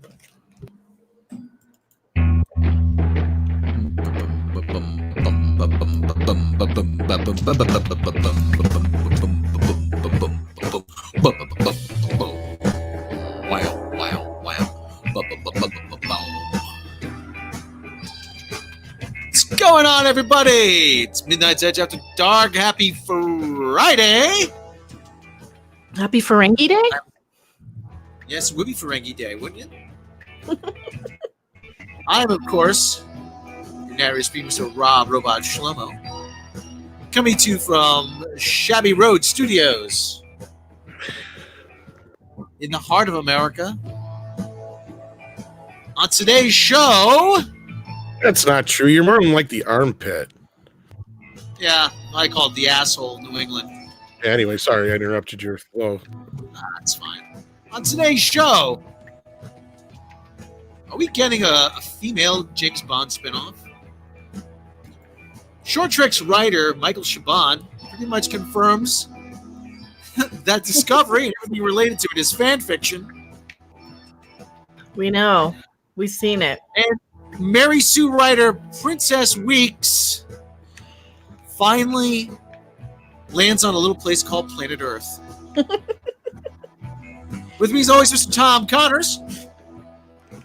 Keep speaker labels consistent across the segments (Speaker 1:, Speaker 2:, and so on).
Speaker 1: What's going on, everybody? It's Midnight's Edge After Dark. Happy Friday.
Speaker 2: Happy Ferengi Day?
Speaker 1: Yes, it would be Ferengi Day, wouldn't it? I am, of course, your narrator speaking, Mr. Rob Robot Shlomo, coming to you from Shabby Road Studios in the heart of America. On today's show...
Speaker 3: That's not true. You're more than like the armpit.
Speaker 1: Yeah, I call it the asshole, New England.
Speaker 3: Anyway, sorry I interrupted your flow.
Speaker 1: That's fine. On today's show, are we getting a female James Bond spinoff? Short Trek's writer Michael Chabon pretty much confirms that Discovery and everything related to it is fan fiction.
Speaker 2: We know. We've seen it.
Speaker 1: And Mary Sue writer Princess Weeks finally lands on a little place called Planet Earth. With me as always, Mr. Tom Connors.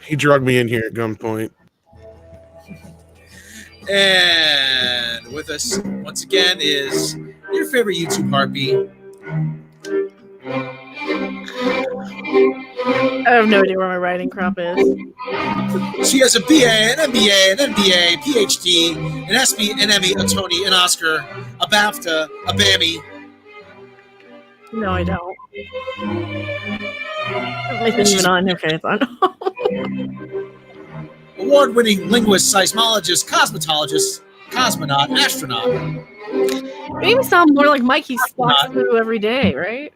Speaker 3: He drugged me in here at gunpoint.
Speaker 1: And with us once again is your favorite YouTube harpy.
Speaker 2: I have no idea where my writing crop is.
Speaker 1: She has a BA, an MBA, an MBA, PhD, an ESPY, an Emmy, a Tony, an Oscar, a BAFTA, a BAMI.
Speaker 2: No, I don't. I've been even on. Okay, it's on.
Speaker 1: Award-winning linguist, seismologist, cosmetologist, cosmonaut, astronaut.
Speaker 2: You even sound more like Mikey slots through every day, right?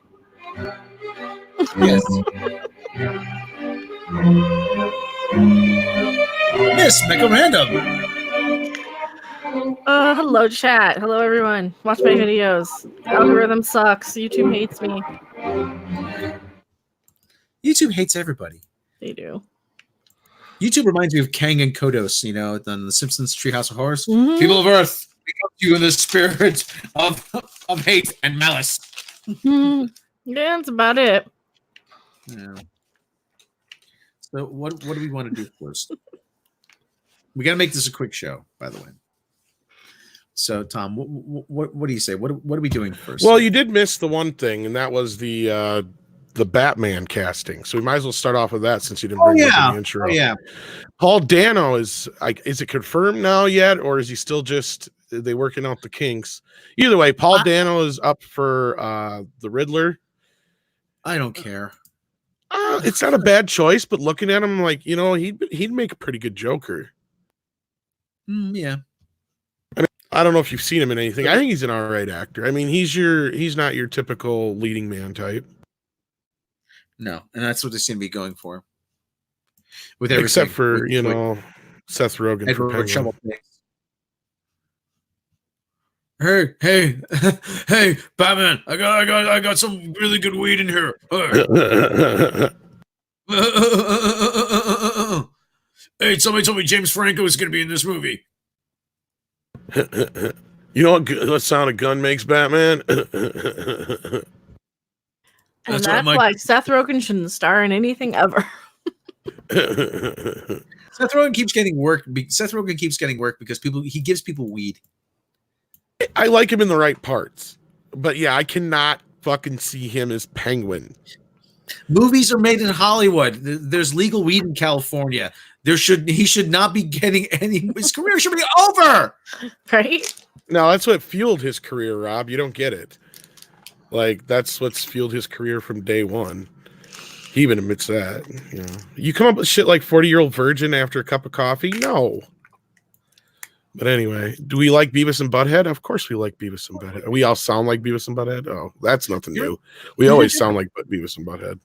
Speaker 1: Yes. Miss Mega Random.
Speaker 2: Hello, chat. Hello, everyone. Watch my videos. The algorithm sucks. YouTube hates me.
Speaker 1: YouTube hates everybody.
Speaker 2: They do.
Speaker 1: YouTube reminds me of Kang and Kodos, you know, on The Simpsons Treehouse of Horrors. Mm-hmm. People of Earth, we come to you in the spirit of hate and malice.
Speaker 2: Yeah, that's about it.
Speaker 1: Yeah. So what do we want to do first? We got to make this a quick show, by the way. So, Tom, what do you say? What are we doing first?
Speaker 3: Well, you did miss the one thing, and that was the Batman casting. So we might as well start off with that since you didn't bring it up in the intro.
Speaker 1: Oh, yeah.
Speaker 3: Paul Dano is it confirmed now yet, or is he still just they working out the kinks? Either way, Paul Dano is up for the Riddler.
Speaker 1: I don't care.
Speaker 3: It's not a bad choice, but looking at him, like, you know, he'd make a pretty good Joker.
Speaker 1: Yeah.
Speaker 3: I don't know if you've seen him in anything. I think he's an all right actor. I mean, he's not your typical leading man type.
Speaker 1: No, and that's what they seem to be going for.
Speaker 3: With everything, except for Seth Rogen for Penguin.
Speaker 1: Hey, Batman! I got some really good weed in here. Hey, somebody told me James Franco is going to be in this movie.
Speaker 3: You know what sound a gun makes, Batman?
Speaker 2: And that's why Seth Rogen shouldn't star in anything ever.
Speaker 1: Seth Rogen keeps getting work. Seth Rogen keeps getting work because he gives people weed.
Speaker 3: I like him in the right parts, but yeah, I cannot fucking see him as Penguin.
Speaker 1: Movies are made in Hollywood. There's legal weed in California. He should not be getting any. His career should be over.
Speaker 2: Right?
Speaker 3: No, that's what fueled his career, Rob. You don't get it. Like, that's what's fueled his career from day one. He even admits that. You know, you come up with shit like 40-Year-Old Virgin after a cup of coffee? No. But anyway, do we like Beavis and Butthead? Of course we like Beavis and Butthead. We all sound like Beavis and Butthead? Oh, that's nothing new. We always sound like Beavis and Butthead.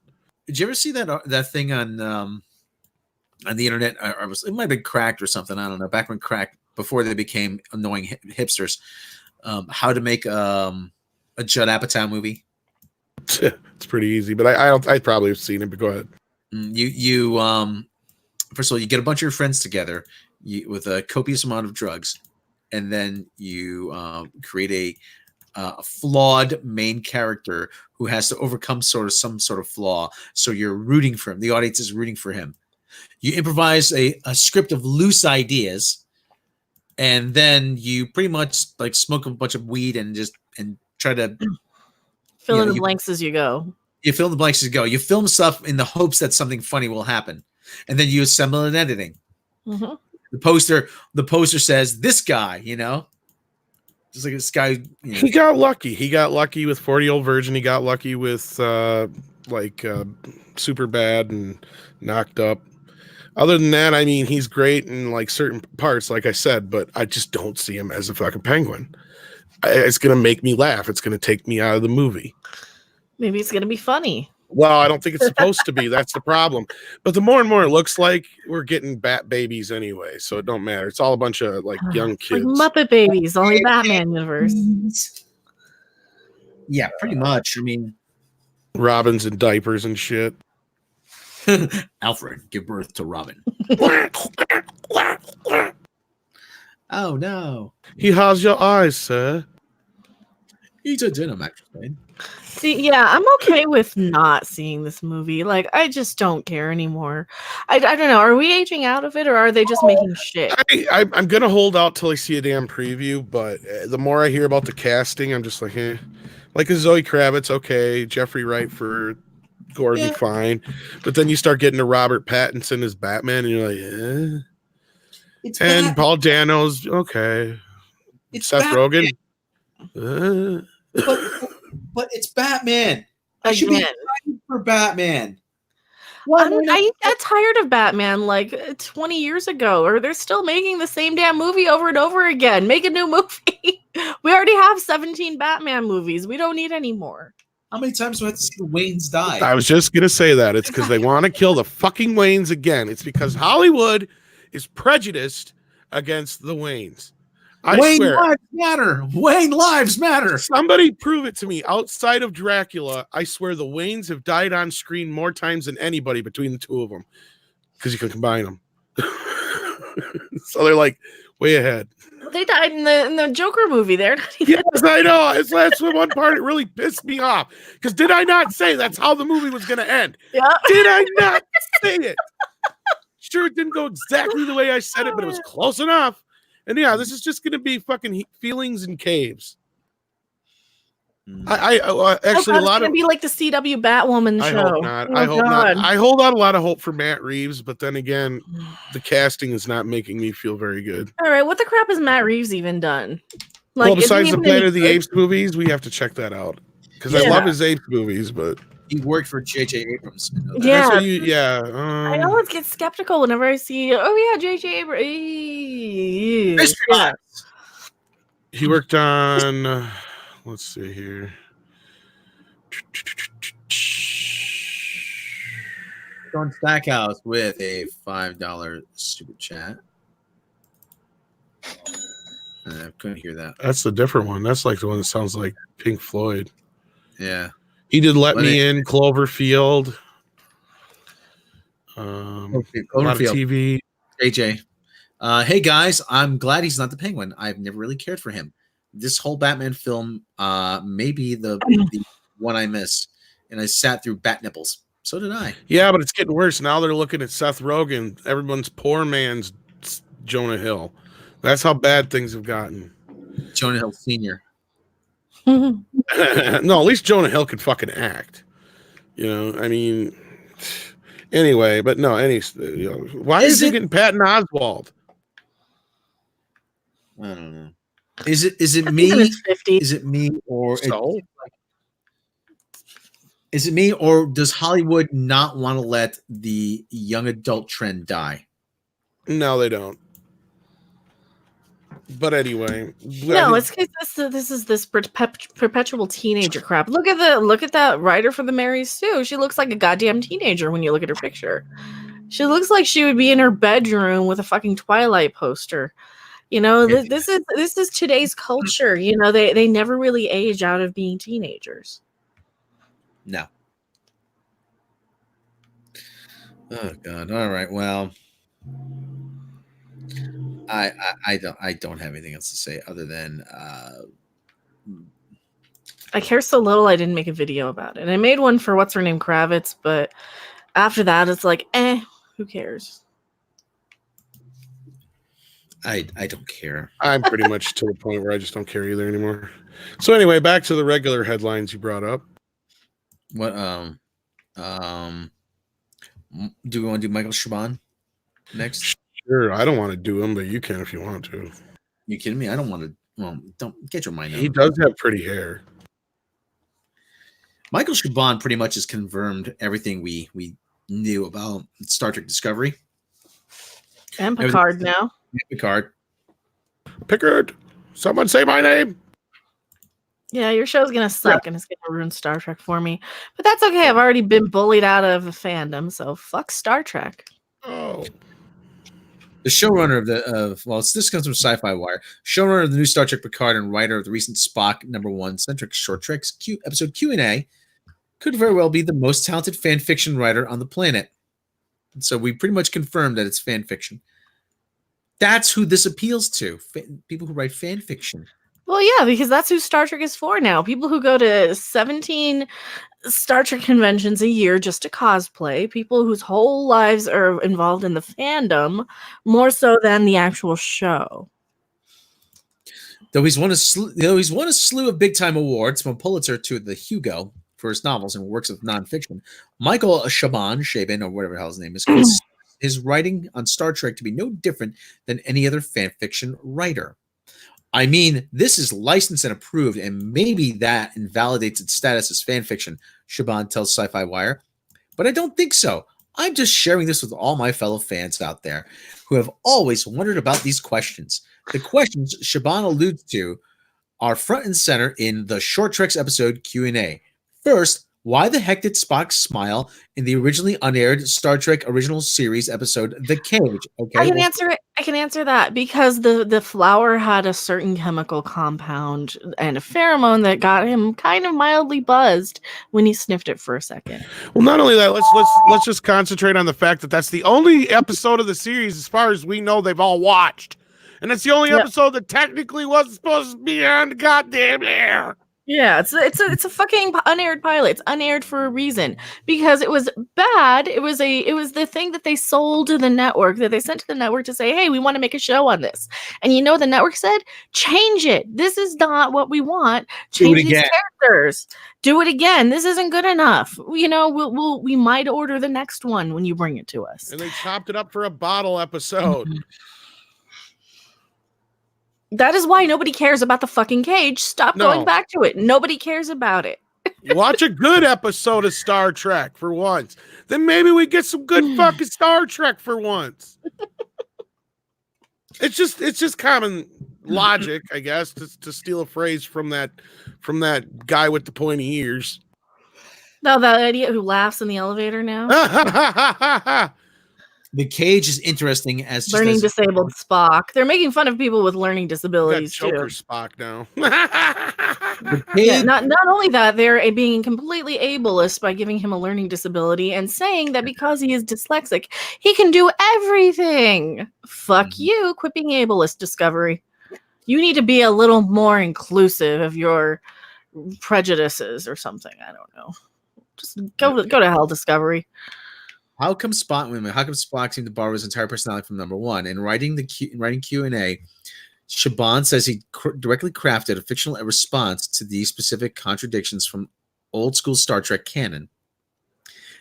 Speaker 1: Did you ever see that thing on the internet? It might have been Cracked or something. I don't know. Back when Cracked, before they became annoying hipsters, how to make a Judd Apatow movie.
Speaker 3: It's pretty easy, but I probably have seen it. But go ahead.
Speaker 1: You first of all, you get a bunch of your friends together with a copious amount of drugs, and then you create a flawed main character who has to overcome some sort of flaw. So you're rooting for him. The audience is rooting for him. You improvise a script of loose ideas, and then you pretty much like smoke a bunch of weed and try to
Speaker 2: fill in the blanks as you go.
Speaker 1: You fill in the blanks as you go. You film stuff in the hopes that something funny will happen, and then you assemble an editing.
Speaker 2: Mm-hmm.
Speaker 1: The poster says this guy, just like this guy.
Speaker 3: He got lucky. He got lucky with 40-Year-Old Virgin. He got lucky with Super Bad and Knocked Up. Other than that, I mean, he's great in like certain parts, like I said, but I just don't see him as a fucking penguin. It's gonna make me laugh. It's gonna take me out of the movie.
Speaker 2: Maybe it's gonna be funny.
Speaker 3: Well, I don't think it's supposed to be. That's the problem. But the more and more it looks like we're getting Bat babies anyway, so it don't matter. It's all a bunch of like young kids,
Speaker 2: like Muppet Babies, only Batman universe.
Speaker 1: Yeah, pretty much. I mean,
Speaker 3: Robins in diapers and shit.
Speaker 1: Alfred, give birth to Robin. Oh no!
Speaker 3: He has your eyes, sir.
Speaker 1: He's a dinner mattress, man.
Speaker 2: See, yeah, I'm okay with not seeing this movie. Like, I just don't care anymore. I don't know. Are we aging out of it, or are they just making shit?
Speaker 3: I'm gonna hold out till I see a damn preview. But the more I hear about the casting, I'm just like, eh. Like a Zoe Kravitz, okay. Jeffrey Wright for Gordon, yeah. Fine. But then you start getting to Robert Pattinson as Batman, and you're like, eh.
Speaker 1: It's
Speaker 3: and
Speaker 1: Batman.
Speaker 3: Paul Dano's okay.
Speaker 1: It's
Speaker 3: Seth
Speaker 1: Batman.
Speaker 3: Rogen.
Speaker 1: But it's Batman. I should be excited for Batman.
Speaker 2: I got tired of Batman like 20 years ago, or they're still making the same damn movie over and over again. Make a new movie. We already have 17 Batman movies. We don't need any more.
Speaker 1: How many times do I have to see the Waynes die?
Speaker 3: I was just going to say that. It's because they want to kill the fucking Waynes again. It's because Hollywood is prejudiced against the Waynes.
Speaker 1: Wayne lives matter. Wayne lives matter.
Speaker 3: Somebody prove it to me. Outside of Dracula, I swear the Waynes have died on screen more times than anybody between the two of them, because you can combine them. So they're like way ahead.
Speaker 2: They died in the Joker movie. They're not even.
Speaker 3: Yes, I know. That's one part that really pissed me off. Because did I not say that's how the movie was going to end?
Speaker 2: Yeah.
Speaker 3: Did I not say it? Sure, it didn't go exactly the way I said it, but it was close enough. And yeah, this is just going to be fucking feelings and caves. I actually a lot of
Speaker 2: be like the CW Batwoman show.
Speaker 3: I hope not. I hope not. I hold out a lot of hope for Matt Reeves, but then again, the casting is not making me feel very good.
Speaker 2: All right, what the crap has Matt Reeves even done?
Speaker 3: Like, well, besides the Planet of the Apes movies, we have to check that out because I love his Apes movies, but
Speaker 1: he worked for J.J. Abrams.
Speaker 2: Yeah,
Speaker 3: I
Speaker 2: always get skeptical whenever I see. Oh yeah, J.J. Abrams.
Speaker 1: Yeah.
Speaker 3: He worked on. Let's see here.
Speaker 1: John Stackhouse with a $5 super chat. I couldn't hear that.
Speaker 3: That's a different one. That's like the one that sounds like Pink Floyd.
Speaker 1: Yeah.
Speaker 3: He did Let Me In, Cloverfield. A lot of TV.
Speaker 1: JJ. Hey guys, I'm glad he's not the Penguin. I've never really cared for him. This whole Batman film may be the one I missed, and I sat through Bat Nipples. So did I.
Speaker 3: Yeah, but it's getting worse. Now they're looking at Seth Rogen, everyone's poor man's Jonah Hill. That's how bad things have gotten.
Speaker 1: Jonah Hill Sr.
Speaker 3: No, at least Jonah Hill could fucking act. You know, I mean, anyway, but no, why is he getting Patton Oswalt?
Speaker 1: I don't know. Is it me? Is it me or is it me or does Hollywood not want to let the young adult trend die?
Speaker 3: No, they don't. But anyway,
Speaker 2: no, it's because this is perpetual teenager crap. Look at that writer for the Mary Sue. She looks like a goddamn teenager when you look at her picture. She looks like she would be in her bedroom with a fucking Twilight poster. You know, this is today's culture. You know, they never really age out of being teenagers.
Speaker 1: No. Oh God. All right. Well, I don't have anything else to say other than
Speaker 2: I care so little I didn't make a video about it. And I made one for what's her name Kravitz, but after that it's like, who cares?
Speaker 1: I don't care.
Speaker 3: I'm pretty much to the point where I just don't care either anymore. So anyway, back to the regular headlines you brought up.
Speaker 1: What do we want to do Michael Chabon next?
Speaker 3: Sure, I don't want to do them, but you can if you want to.
Speaker 1: You kidding me? I don't want to. Well, don't get your mind out.
Speaker 3: He does have pretty hair.
Speaker 1: Michael Chabon pretty much has confirmed everything we knew about Star Trek Discovery.
Speaker 2: And Picard now.
Speaker 1: Picard.
Speaker 3: Pickard, someone say my name.
Speaker 2: Yeah, your show's gonna suck and it's gonna ruin Star Trek for me. But that's okay. I've already been bullied out of the fandom, so fuck Star Trek.
Speaker 3: Oh.
Speaker 1: The showrunner this comes from Sci-Fi Wire. Showrunner of the new Star Trek Picard and writer of the recent Spock #1 centric short treks episode Q&A could very well be the most talented fan fiction writer on the planet. And so we pretty much confirmed that it's fan fiction. That's who this appeals to. People who write fan fiction.
Speaker 2: Well, yeah, because that's who Star Trek is for now. People who go to 17 Star Trek conventions a year just to cosplay. People whose whole lives are involved in the fandom more so than the actual show.
Speaker 1: Though he's won a slew of big-time awards, from Pulitzer to the Hugo for his novels and works of nonfiction, Michael Chabon, or whatever the hell his name is, considers his writing on Star Trek to be no different than any other fan fiction writer. I mean, this is licensed and approved, and maybe that invalidates its status as fan fiction, Chabon tells Sci-Fi Wire. But I don't think so. I'm just sharing this with all my fellow fans out there who have always wondered about these questions. The questions Chabon alludes to are front and center in the Short Treks episode Q&A. First, why the heck did Spock smile in the originally unaired Star Trek original series episode The Cage? Okay,
Speaker 2: I can answer that because the flower had a certain chemical compound and a pheromone that got him kind of mildly buzzed when he sniffed it for a second.
Speaker 3: Well, not only that, let's just concentrate on the fact that that's the only episode of the series, as far as we know, they've all watched, and it's the only episode that technically wasn't supposed to be on the goddamn air.
Speaker 2: Yeah, it's a fucking unaired pilot. It's unaired for a reason because it was bad. It was the thing that they sold to the network, that they sent to the network to say, hey, we want to make a show on this. And you know, the network said, change it. This is not what we want. Change these characters. Do it again. This isn't good enough. You know, we might order the next one when you bring it to us.
Speaker 3: And they chopped it up for a bottle episode.
Speaker 2: That is why nobody cares about the fucking Cage. Stop going back to it. Nobody cares about it.
Speaker 3: Watch a good episode of Star Trek for once. Then maybe we get some good fucking Star Trek for once. It's just common logic, I guess, to steal a phrase from that guy with the pointy ears.
Speaker 2: No, that idiot who laughs in the elevator now.
Speaker 1: The Cage is interesting as
Speaker 2: learning disabled Spock. They're making fun of people with learning disabilities too.
Speaker 3: Spock now.
Speaker 2: Yeah, not only that, they're being completely ableist by giving him a learning disability and saying that because he is dyslexic, he can do everything. Fuck you, quit being ableist, Discovery. You need to be a little more inclusive of your prejudices or something. I don't know. Just go to hell, Discovery.
Speaker 1: How come Spock seemed to borrow his entire personality from #1? In writing Q&A, Chabon says he directly crafted a fictional response to these specific contradictions from old school Star Trek canon.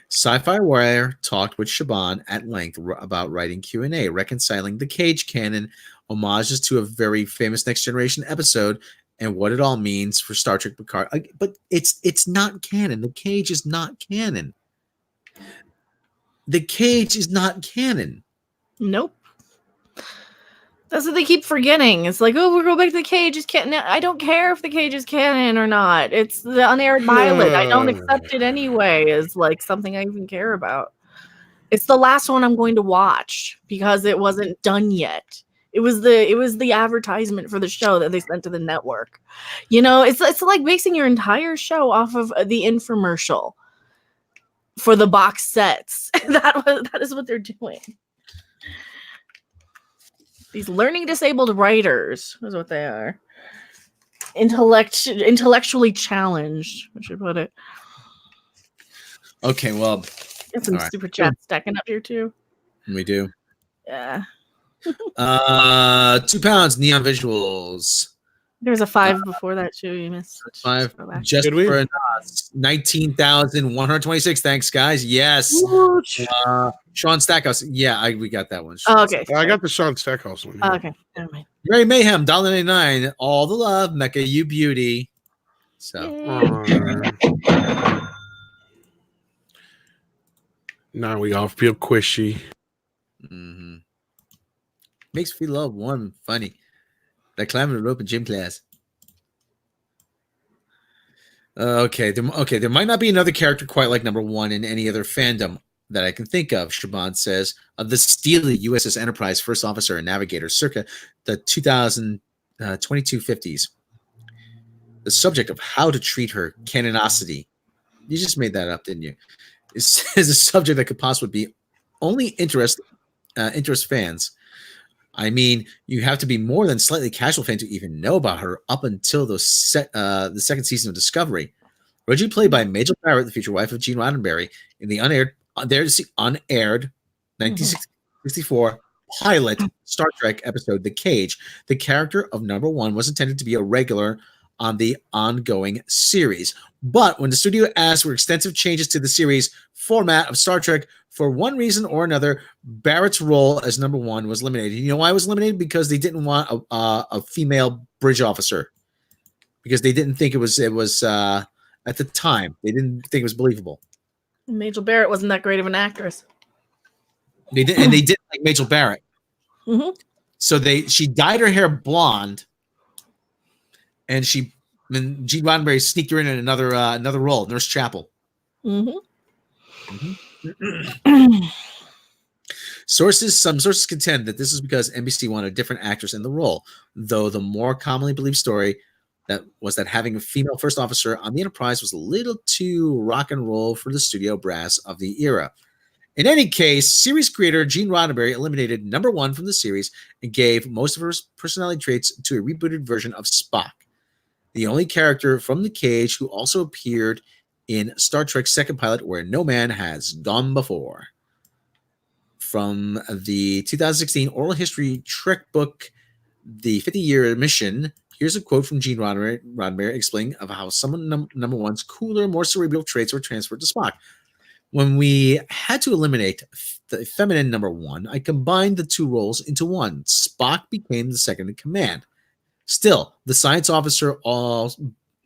Speaker 1: Sci-Fi Wire talked with Chabon at length about writing Q&A, reconciling the Cage canon, homages to a very famous Next Generation episode, and what it all means for Star Trek Picard. But it's not canon. The Cage is not canon. The Cage is not canon.
Speaker 2: Nope. That's what they keep forgetting. It's like, oh, we'll go back to the Cage. Is canon. I don't care if the Cage is canon or not. It's the unaired pilot. I don't accept it anyway as like something I even care about. It's the last one I'm going to watch because it wasn't done yet. It was the advertisement for the show that they sent to the network. You know, it's like basing your entire show off of the infomercial. for the box sets. That is what they're doing. These learning disabled writers is what they are. Intellectually challenged, I should put it.
Speaker 1: Okay, well,
Speaker 2: Got some
Speaker 1: all right.
Speaker 2: super chats stacking up here too.
Speaker 1: We do.
Speaker 2: Yeah.
Speaker 1: 2 pounds, Neon Visuals.
Speaker 2: There was a 5 before that too. You missed.
Speaker 1: 5
Speaker 2: Go back.
Speaker 1: just
Speaker 3: Did we?
Speaker 1: for 19,126. Thanks, guys. Yes.
Speaker 2: Wooch.
Speaker 1: Sean Stackhouse. Yeah, we got that one.
Speaker 2: Oh, okay.
Speaker 3: I got the Sean Stackhouse one.
Speaker 2: Oh, okay. Never mind.
Speaker 1: Ray Mayhem, $1.99. All the love, Mecca, you beauty. So
Speaker 2: Yay.
Speaker 3: Now we all feel squishy.
Speaker 1: makes me feel love warm and funny. Like climbing a rope in gym class. Okay, there might not be another character quite like number one in any other fandom that I can think of, Shaban says, of the steely USS Enterprise first officer and navigator circa the 2250s. The subject of how to treat her canonicity, you just made that up, didn't you? Is a subject that could possibly be only interest fans. I mean, you have to be more than slightly casual fan to even know about her up until the second season of Discovery. Originally played by Majel Barrett, the future wife of Gene Roddenberry, in the unaired 1964 pilot Star Trek episode The Cage, the character of number one was intended to be a regular on the ongoing series. But when the studio asked for extensive changes to the series format of Star Trek, for one reason or another, Barrett's role as number one was eliminated. You know why it was eliminated? Because they didn't want a female bridge officer. Because they didn't think it was at the time, they didn't think it was believable.
Speaker 2: Majel Barrett wasn't that great of an actress.
Speaker 1: They didn't like Majel Barrett.
Speaker 2: Mm-hmm.
Speaker 1: So she dyed her hair blonde, and Gene Roddenberry sneaked her in another role, Nurse Chapel.
Speaker 2: Mm-hmm.
Speaker 1: Some sources contend that this is because NBC wanted a different actress in the role, though the more commonly believed story that having a female first officer on the Enterprise was a little too rock and roll for the studio brass of the era. In any case, series creator Gene Roddenberry eliminated number one from the series and gave most of her personality traits to a rebooted version of Spock, the only character from The Cage who also appeared in Star Trek's second pilot, Where No Man Has Gone Before. From the 2016 oral history Trek book, The 50-Year Mission, here's a quote from Gene Roddenberry explaining of how some of number one's cooler, more cerebral traits were transferred to Spock. When we had to eliminate the feminine number one, I combined the two roles into one. Spock became the second in command. Still, the science officer,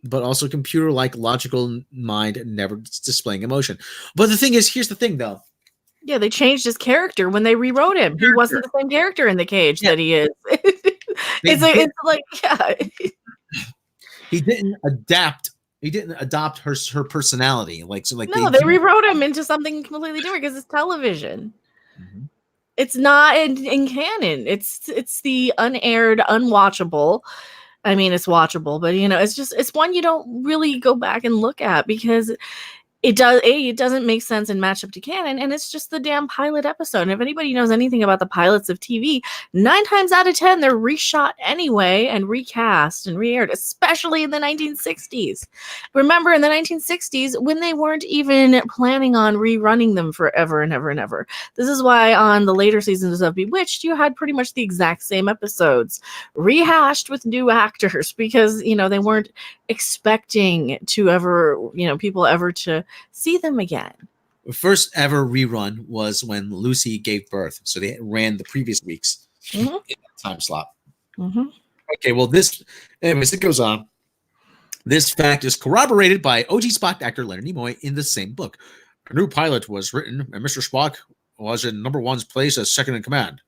Speaker 1: but also computer-like logical mind, never displaying emotion. But the thing is, here's the thing, though.
Speaker 2: Yeah, they changed his character when they rewrote him. He wasn't the same character in The Cage that he is. It's like, yeah.
Speaker 1: He didn't adapt. He didn't adopt her personality.
Speaker 2: No, they rewrote him into something completely different because it's television.
Speaker 1: Mm-hmm.
Speaker 2: It's not in canon. It's the unaired, unwatchable. I mean, it's watchable, but it's one you don't really go back and look at because it doesn't make sense and match up to canon, and it's just the damn pilot episode. And if anybody knows anything about the pilots of TV, 9 times out of 10 they're reshot anyway and recast and re-aired, especially in the 1960s. Remember, in the 1960s, when they weren't even planning on rerunning them forever and ever and ever. This is why on the later seasons of Bewitched, you had pretty much the exact same episodes rehashed with new actors because they weren't expecting to ever people ever to see them again.
Speaker 1: The first ever rerun was when Lucy gave birth, so they ran the previous weeks in that time slot.
Speaker 2: Mm-hmm.
Speaker 1: Okay, well, it goes on. This fact is corroborated by OG Spock actor Leonard Nimoy in the same book. A new pilot was written, and Mr. Spock was in number one's place as second in command,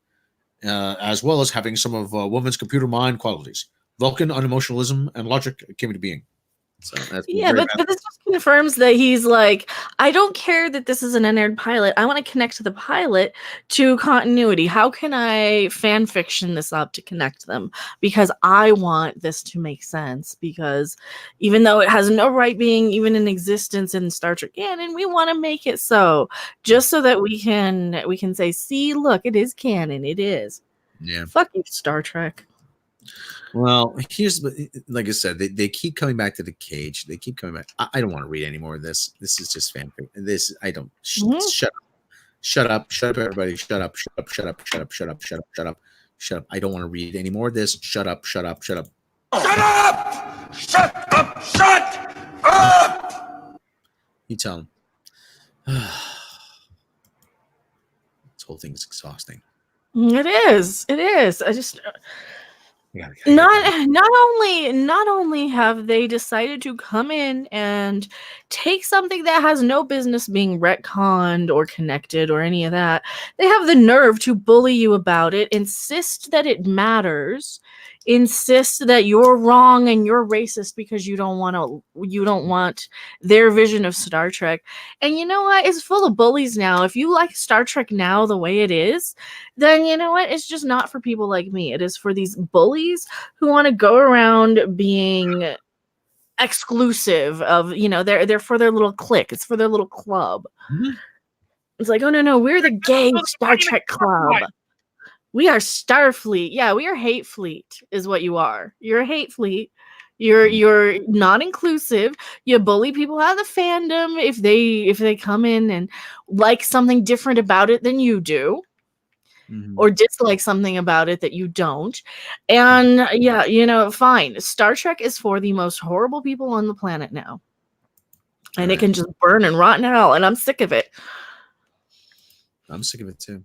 Speaker 1: as well as having some of a woman's computer mind qualities. Vulcan unemotionalism and logic came into being. So that's
Speaker 2: Yeah, but this just confirms that he's like, I don't care that this is an unaired pilot. I want to connect the pilot to continuity. How can I fan fiction this up to connect them? Because I want this to make sense. Because even though it has no right being even in existence in Star Trek canon, we want to make it so, just so that we can say, see, look, it is canon. It is.
Speaker 1: Yeah.
Speaker 2: Fuck you, Star Trek.
Speaker 1: Well, here's like I said, they keep coming back to the cage. They keep coming back. I don't want to read any more of this. This is just fanfic. This I don't. Shut up, everybody. Shut up. I don't want to read any more of this. Shut up. Shut up. You tell him. This whole thing is exhausting.
Speaker 2: It is. I just. Not only have they decided to come in and take something that has no business being retconned or connected or any of that, they have the nerve to bully you about it, insist that it matters, insist that you're wrong and you're racist because you don't want their vision of Star Trek. And you know what? It's full of bullies now. If you like Star Trek now the way it is, then you know what? It's just not for people like me. It is for these bullies who want to go around being exclusive of, they're for their little clique. It's for their little club.
Speaker 1: Mm-hmm.
Speaker 2: It's like, oh no, we're the gay Star Trek club. We are Starfleet. Yeah, we are Hate Fleet is what you are. You're a Hate Fleet. You're not inclusive. You bully people out of the fandom if they come in and like something different about it than you do. Mm-hmm. Or dislike something about it that you don't. And yeah, fine. Star Trek is for the most horrible people on the planet now. And it can just burn and rot in hell. And I'm sick of it.
Speaker 1: I'm sick of it too.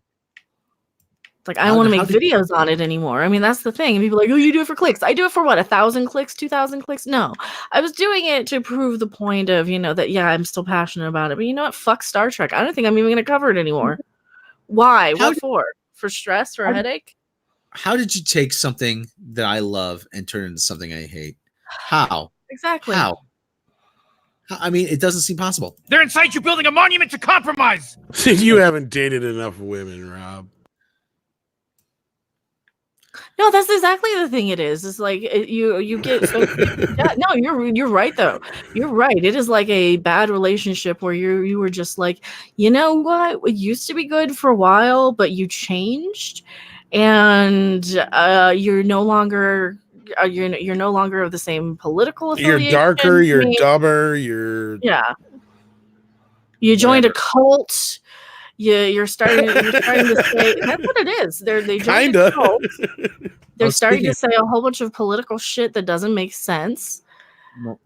Speaker 2: It's like, I don't want to make videos on it anymore. I mean, that's the thing. And people are like, oh, you do it for clicks. I do it for what? 1,000 clicks, 2,000 clicks? No, I was doing it to prove the point of, that, yeah, I'm still passionate about it. But you know what? Fuck Star Trek. I don't think I'm even going to cover it anymore. Why? What for? For stress? For a headache?
Speaker 1: How did you take something that I love and turn it into something I hate? How?
Speaker 2: Exactly.
Speaker 1: How? I mean, it doesn't seem possible.
Speaker 4: They're inside you building a monument to compromise.
Speaker 3: You haven't dated enough women, Rob.
Speaker 2: No, that's exactly the thing. It is. It's like you get. So, yeah, no, you're right though. You're right. It is like a bad relationship where you were just like, you know what? It used to be good for a while, but you changed, and you're no longer. You're no longer of the same political affiliation.
Speaker 3: You're darker. You're dumber.
Speaker 2: Yeah. You joined a cult. You're starting to say that's what it is. They joined a cult. They're starting to say a whole bunch of political shit that doesn't make sense.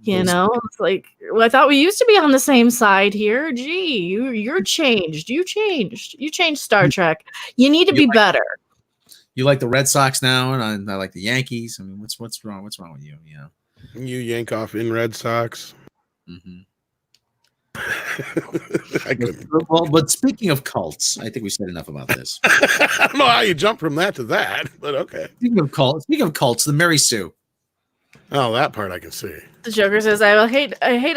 Speaker 2: It's like, well, I thought we used to be on the same side here. Gee, you're changed. You changed. You changed Star Trek. You need to be better.
Speaker 1: You like the Red Sox now, and I like the Yankees. I mean, what's wrong? What's wrong with you?
Speaker 3: You yank off in Red Sox.
Speaker 1: Mm-hmm. Well, but speaking of cults, I think we said enough about this.
Speaker 3: I don't know how you jump from that to that, but okay.
Speaker 1: Speaking of cults, the Mary Sue.
Speaker 3: Oh, that part I can see.
Speaker 2: The Joker says, I hate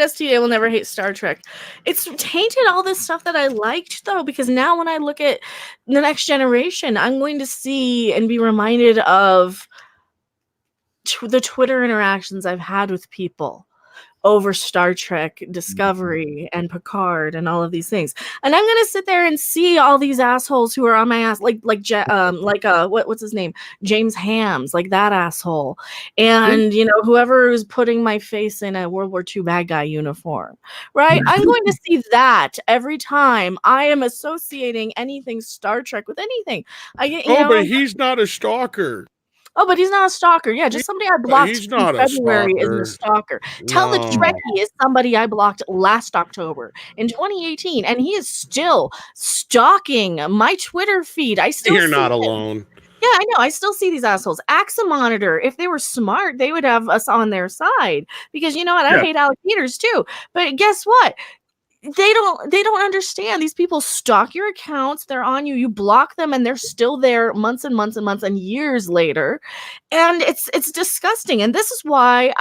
Speaker 2: ST. I will never hate Star Trek. It's tainted all this stuff that I liked, though, because now when I look at the next generation, I'm going to see and be reminded of the Twitter interactions I've had with people over Star Trek, Discovery, and Picard, and all of these things. And I'm gonna sit there and see all these assholes who are on my ass, what's his name, James Hams, like that asshole, and whoever is putting my face in a World War II bad guy uniform, right? I'm going to see that every time I am associating anything Star Trek with anything.
Speaker 3: But he's not a stalker.
Speaker 2: Oh, but he's not a stalker. Yeah, just somebody I blocked
Speaker 3: he's not
Speaker 2: in February isn't a stalker. Tell the Trekkie is somebody I blocked last October in 2018, and he is still stalking my Twitter feed.
Speaker 3: You're not alone.
Speaker 2: Yeah, I know. I still see these assholes. Axa Monitor, if they were smart, they would have us on their side. Because you know what? I hate Alec Peters too. But guess what? they don't understand. These people stalk your accounts, they're on you, you block them, and they're still there months and months and months and years later. And it's disgusting. And this is why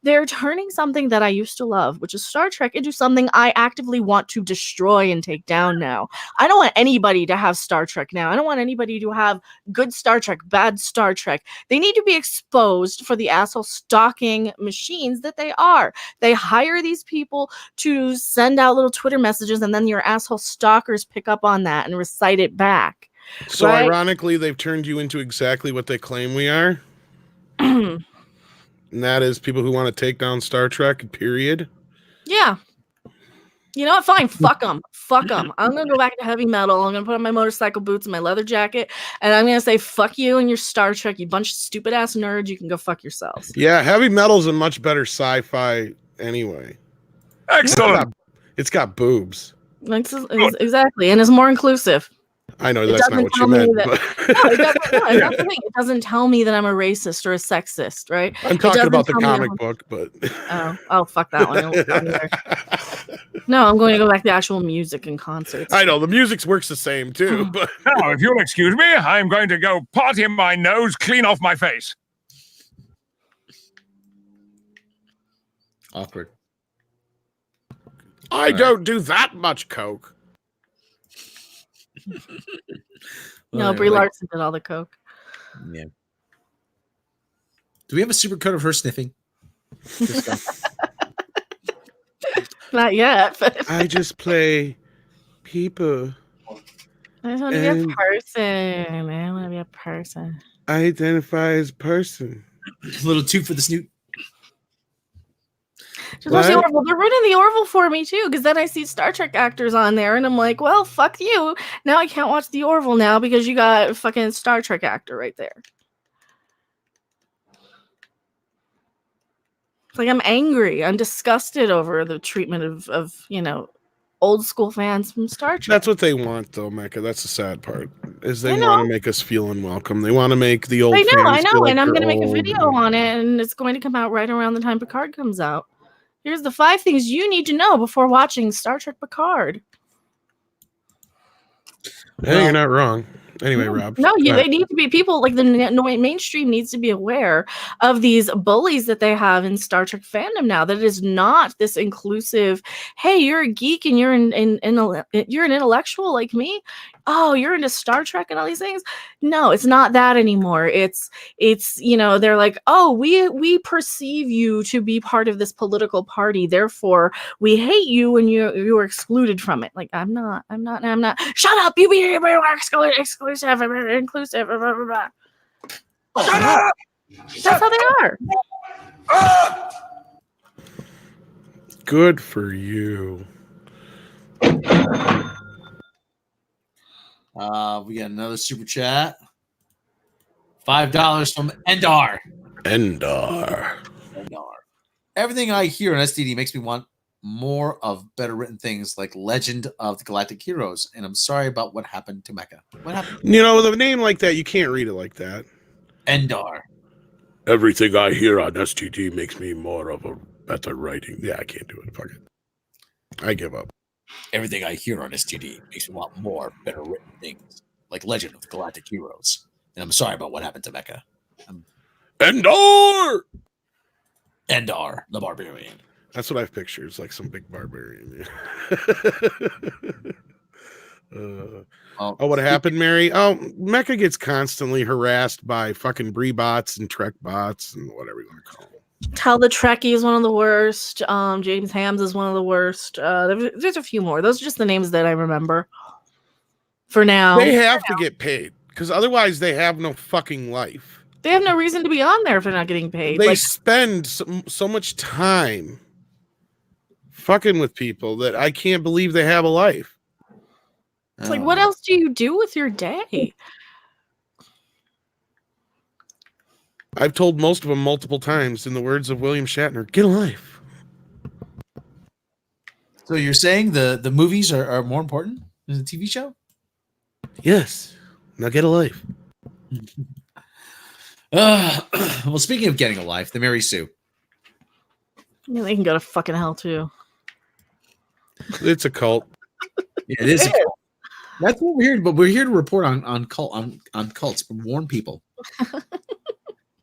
Speaker 2: they're turning something that I used to love, which is Star Trek, into something I actively want to destroy and take down now. I don't want anybody to have Star Trek now. I don't want anybody to have good Star Trek, bad Star Trek. They need to be exposed for the asshole stalking machines that they are. They hire these people to send out little Twitter messages, and then your asshole stalkers pick up on that and recite it back.
Speaker 3: So
Speaker 2: Right?
Speaker 3: ironically, they've turned you into exactly what they claim we are. And that is people who want to take down Star Trek, period.
Speaker 2: Yeah. You know what? Fine. Fuck them. Fuck them. I'm going to go back to heavy metal. I'm going to put on my motorcycle boots and my leather jacket. And I'm going to say, fuck you and your Star Trek, you bunch of stupid ass nerds. You can go fuck yourselves.
Speaker 3: Yeah, heavy metal's a much better sci-fi anyway.
Speaker 4: Excellent.
Speaker 3: It's got boobs.
Speaker 2: Exactly. And it's more inclusive.
Speaker 3: I know
Speaker 2: It
Speaker 3: that's not
Speaker 2: doesn't
Speaker 3: what you
Speaker 2: tell me
Speaker 3: meant.
Speaker 2: that-
Speaker 3: But
Speaker 2: No, it doesn't, no, that's the thing. It doesn't tell me that I'm a racist or a sexist, right?
Speaker 3: I'm talking about the
Speaker 2: doesn't tell me
Speaker 3: comic book, but
Speaker 2: Oh, fuck that one. No, I'm going to go back to actual music and concerts.
Speaker 3: I know the music works the same too. But
Speaker 4: Now, if you'll excuse me, I'm going to go party my nose clean off my face.
Speaker 1: Awkward.
Speaker 3: I don't do that much coke.
Speaker 2: No, Brie Larson did all the coke.
Speaker 1: Yeah. Do we have a super cut of her sniffing?
Speaker 2: Not yet, but
Speaker 3: I just play people.
Speaker 2: I just want to be a
Speaker 3: And-
Speaker 2: person. I want to be a person.
Speaker 3: I identify as person.
Speaker 1: A little toot for the snoot.
Speaker 2: Just watch the
Speaker 3: What?
Speaker 2: Orville. They're ruining the Orville for me too, because then I see Star Trek actors on there, and I'm like, well, fuck you. Now I can't watch the Orville now because you got a fucking Star Trek actor right there. It's like I'm angry. I'm disgusted over the treatment of old school fans from Star Trek.
Speaker 3: That's what they want, though, Mecca. That's the sad part. Is they
Speaker 2: I know.
Speaker 3: want to make us feel unwelcome. They want to make the old.
Speaker 2: I know,
Speaker 3: fans feel like
Speaker 2: and I'm
Speaker 3: they're
Speaker 2: going to make a
Speaker 3: old
Speaker 2: video
Speaker 3: and-
Speaker 2: on it, and it's going to come out right around the time Picard comes out. Here's the 5 things you need to know before watching Star Trek Picard.
Speaker 3: Hey, you're not wrong. Anyway, Rob.
Speaker 2: No,
Speaker 3: go
Speaker 2: they
Speaker 3: ahead.
Speaker 2: need to be people like the mainstream needs to be aware of these bullies that they have in Star Trek fandom now. That it is not this inclusive. Hey, you're a geek and you're you're an intellectual like me. Oh, you're into Star Trek and all these things. No, it's not that anymore. It's they're like, oh, we perceive you to be part of this political party, therefore we hate you and you are excluded from it. Like I'm not. Shut up, you be exclusive, inclusive. Blah, blah, blah.
Speaker 4: Shut up!
Speaker 2: That's how they are.
Speaker 3: Good for you.
Speaker 1: We got another super chat. $5 from Endar.
Speaker 3: Endar.
Speaker 1: Everything I hear on STD makes me want more of better written things like Legend of the Galactic Heroes. And I'm sorry about what happened to Mecca. What happened?
Speaker 3: You know, with a name like that, you can't read it like that.
Speaker 1: Endar.
Speaker 3: Everything I hear on STD makes me more of a better writing. Yeah, I can't do it. Fuck it. I give up.
Speaker 1: Everything I hear on STD makes me want more better written things like Legend of the Galactic Heroes. And I'm sorry about what happened to Mecca.
Speaker 3: Endar!
Speaker 1: Endar, the Barbarian.
Speaker 3: That's what I've pictured. It's like some big barbarian. Oh, what happened, Mary? Oh, Mecca gets constantly harassed by fucking Bree bots and Trek bots and whatever you want to call them.
Speaker 2: Tell the Trekkie is one of the worst. James Hams is one of the worst. There's a few more. Those are just the names that I remember. For now,
Speaker 3: They have to get paid because otherwise they have no fucking life.
Speaker 2: they have no reason to be on there if they're not getting paid.
Speaker 3: They
Speaker 2: Like,
Speaker 3: spend so much time fucking with people that I can't believe they have a life.
Speaker 2: it's like, what else do you do with your day?
Speaker 3: I've told most of them multiple times, in the words of William Shatner, get a life.
Speaker 1: So you're saying the movies are more important than the TV show?
Speaker 3: Yes. Now get a life.
Speaker 1: Well, speaking of getting a life, the Mary Sue.
Speaker 2: I mean, they can go to fucking hell too.
Speaker 3: It's a cult.
Speaker 1: Yeah, it is. A cult. That's what we're here. But we're here to report on cults, but warn people. We're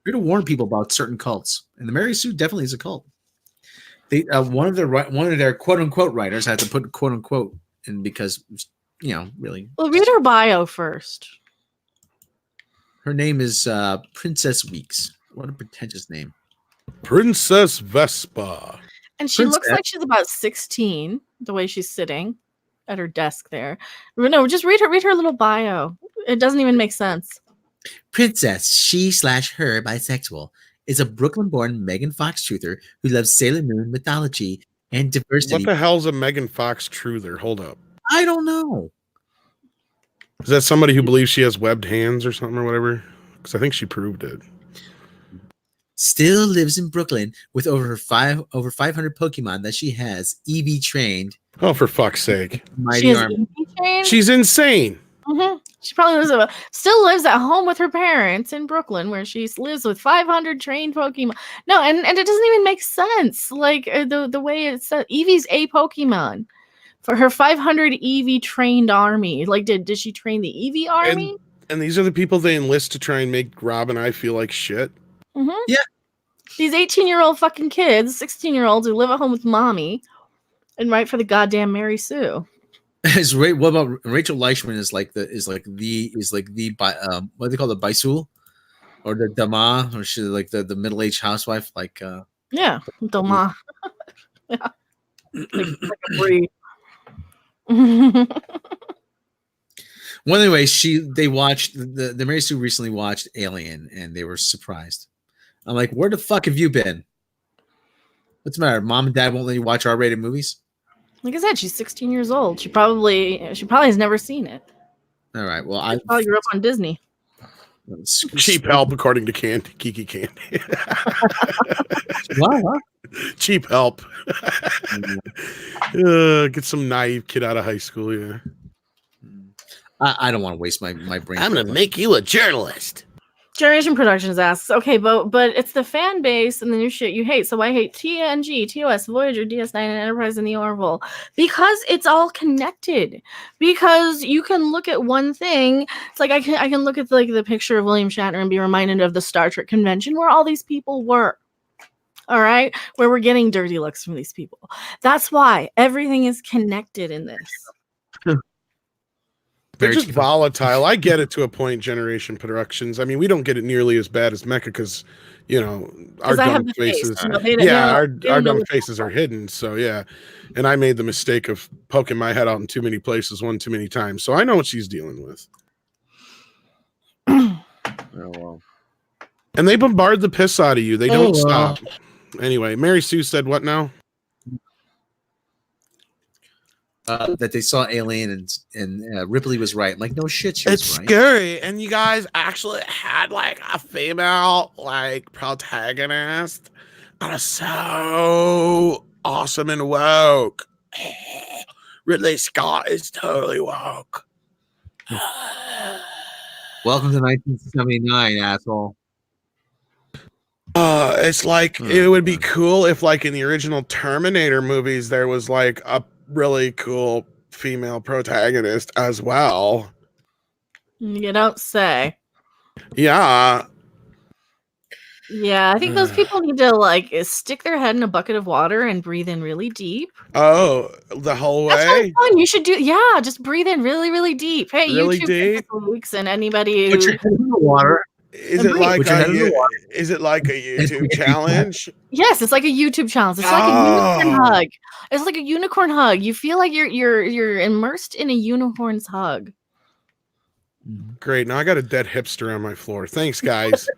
Speaker 1: here to warn people about certain cults, and the Mary Sue definitely is a cult. They one of their quote unquote writers had to put quote unquote in because really.
Speaker 2: Well, read her bio first.
Speaker 1: Her name is Princess Weeks. What a pretentious name.
Speaker 3: Princess Vespa.
Speaker 2: And she looks
Speaker 1: Princess.
Speaker 2: like she's about 16, the way she's sitting at her desk there. No, just read her little bio. It doesn't even make sense.
Speaker 1: Princess, she/her bisexual, is a Brooklyn-born Megan Fox truther who loves Sailor Moon mythology and diversity.
Speaker 3: What the hell's a Megan Fox truther? Hold up.
Speaker 1: I don't know.
Speaker 3: Is that somebody who believes she has webbed hands or something or whatever? Because I think she proved it.
Speaker 1: Still lives in Brooklyn with over 500 Pokemon that she has EV trained.
Speaker 3: Oh, for fuck's sake.
Speaker 1: Mighty
Speaker 2: She has
Speaker 1: Arm.
Speaker 2: EV train?
Speaker 3: She's insane.
Speaker 2: Mhm. She probably still lives at home with her parents in Brooklyn, where she lives with 500 trained Pokemon. No, and it doesn't even make sense. Like the way it's Eevee's a Pokemon for her 500 Eevee trained army. Like, did she train the Eevee army?
Speaker 3: And these are the people they enlist to try and make Rob and I feel like shit.
Speaker 2: Mhm.
Speaker 1: Yeah.
Speaker 2: These 18-year-old fucking kids, 16-year-olds who live at home with mommy, and write for the goddamn Mary Sue.
Speaker 1: What about Rachel Leichman? Is like the what do they call the Baisul or the Dama, or she's like the middle-aged housewife, like
Speaker 2: Yeah, Doma. Yeah, like a breed.
Speaker 1: Well, anyway, they watched the Mary Sue recently watched Alien, and they were surprised. I'm like, where the fuck have you been? What's the matter? Mom and Dad won't let you watch R-rated movies?
Speaker 2: Like I said, she's 16 years old. She probably has never seen it.
Speaker 1: All right. Well,
Speaker 2: She probably grew up on Disney.
Speaker 3: Cheap help, according to Kiki Candy.
Speaker 1: What?
Speaker 3: Cheap help. Get some naive kid out of high school, yeah.
Speaker 1: I don't want to waste my brain.
Speaker 3: I'm going to make you a journalist.
Speaker 2: Generation Productions asks, okay, but it's the fan base and the new shit you hate. So I hate TNG, TOS, Voyager, DS9, and Enterprise and the Orville because it's all connected. Because you can look at one thing. It's like I can look at like the picture of William Shatner and be reminded of the Star Trek convention where all these people were. All right, where we're getting dirty looks from these people. That's why everything is connected in this.
Speaker 3: They're just volatile. I get it to a point, Generation Productions. I mean, we don't get it nearly as bad as Mecca because, our dumb faces. Our dumb faces are hidden. So, yeah. And I made the mistake of poking my head out in too many places one too many times. So I know what she's dealing with.
Speaker 1: Oh, well.
Speaker 3: And they bombard the piss out of you. They don't stop. Anyway, Mary Sue said what now?
Speaker 1: That they saw Alien and Ripley was right. I'm like, no shit, she
Speaker 3: It's
Speaker 1: was right.
Speaker 3: scary. And you guys actually had like a female like protagonist. That is so awesome and woke. Ridley Scott is totally woke.
Speaker 1: Welcome to 1979, asshole.
Speaker 3: It's like it would be cool if, like in the original Terminator movies, there was like a really cool female protagonist as well.
Speaker 2: You don't say.
Speaker 3: Yeah.
Speaker 2: Yeah, I think those people need to like stick their head in a bucket of water and breathe in really deep.
Speaker 3: Oh, the whole
Speaker 2: That's
Speaker 3: way.
Speaker 2: fun. You should do. Yeah, just breathe in really, really deep. Hey,
Speaker 3: Really
Speaker 2: YouTube
Speaker 3: deep?
Speaker 2: weeks and anybody
Speaker 1: Put
Speaker 2: who
Speaker 1: your head in the water.
Speaker 3: Is
Speaker 2: And
Speaker 3: it
Speaker 2: breathe.
Speaker 3: like
Speaker 1: Put your head in the water.
Speaker 3: is it like a YouTube challenge?
Speaker 2: yes, it's like a YouTube challenge. It's like a unicorn hug. It's like a unicorn hug. You feel like you're immersed in a unicorn's hug.
Speaker 3: Great. Now I got a dead hipster on my floor. Thanks, guys.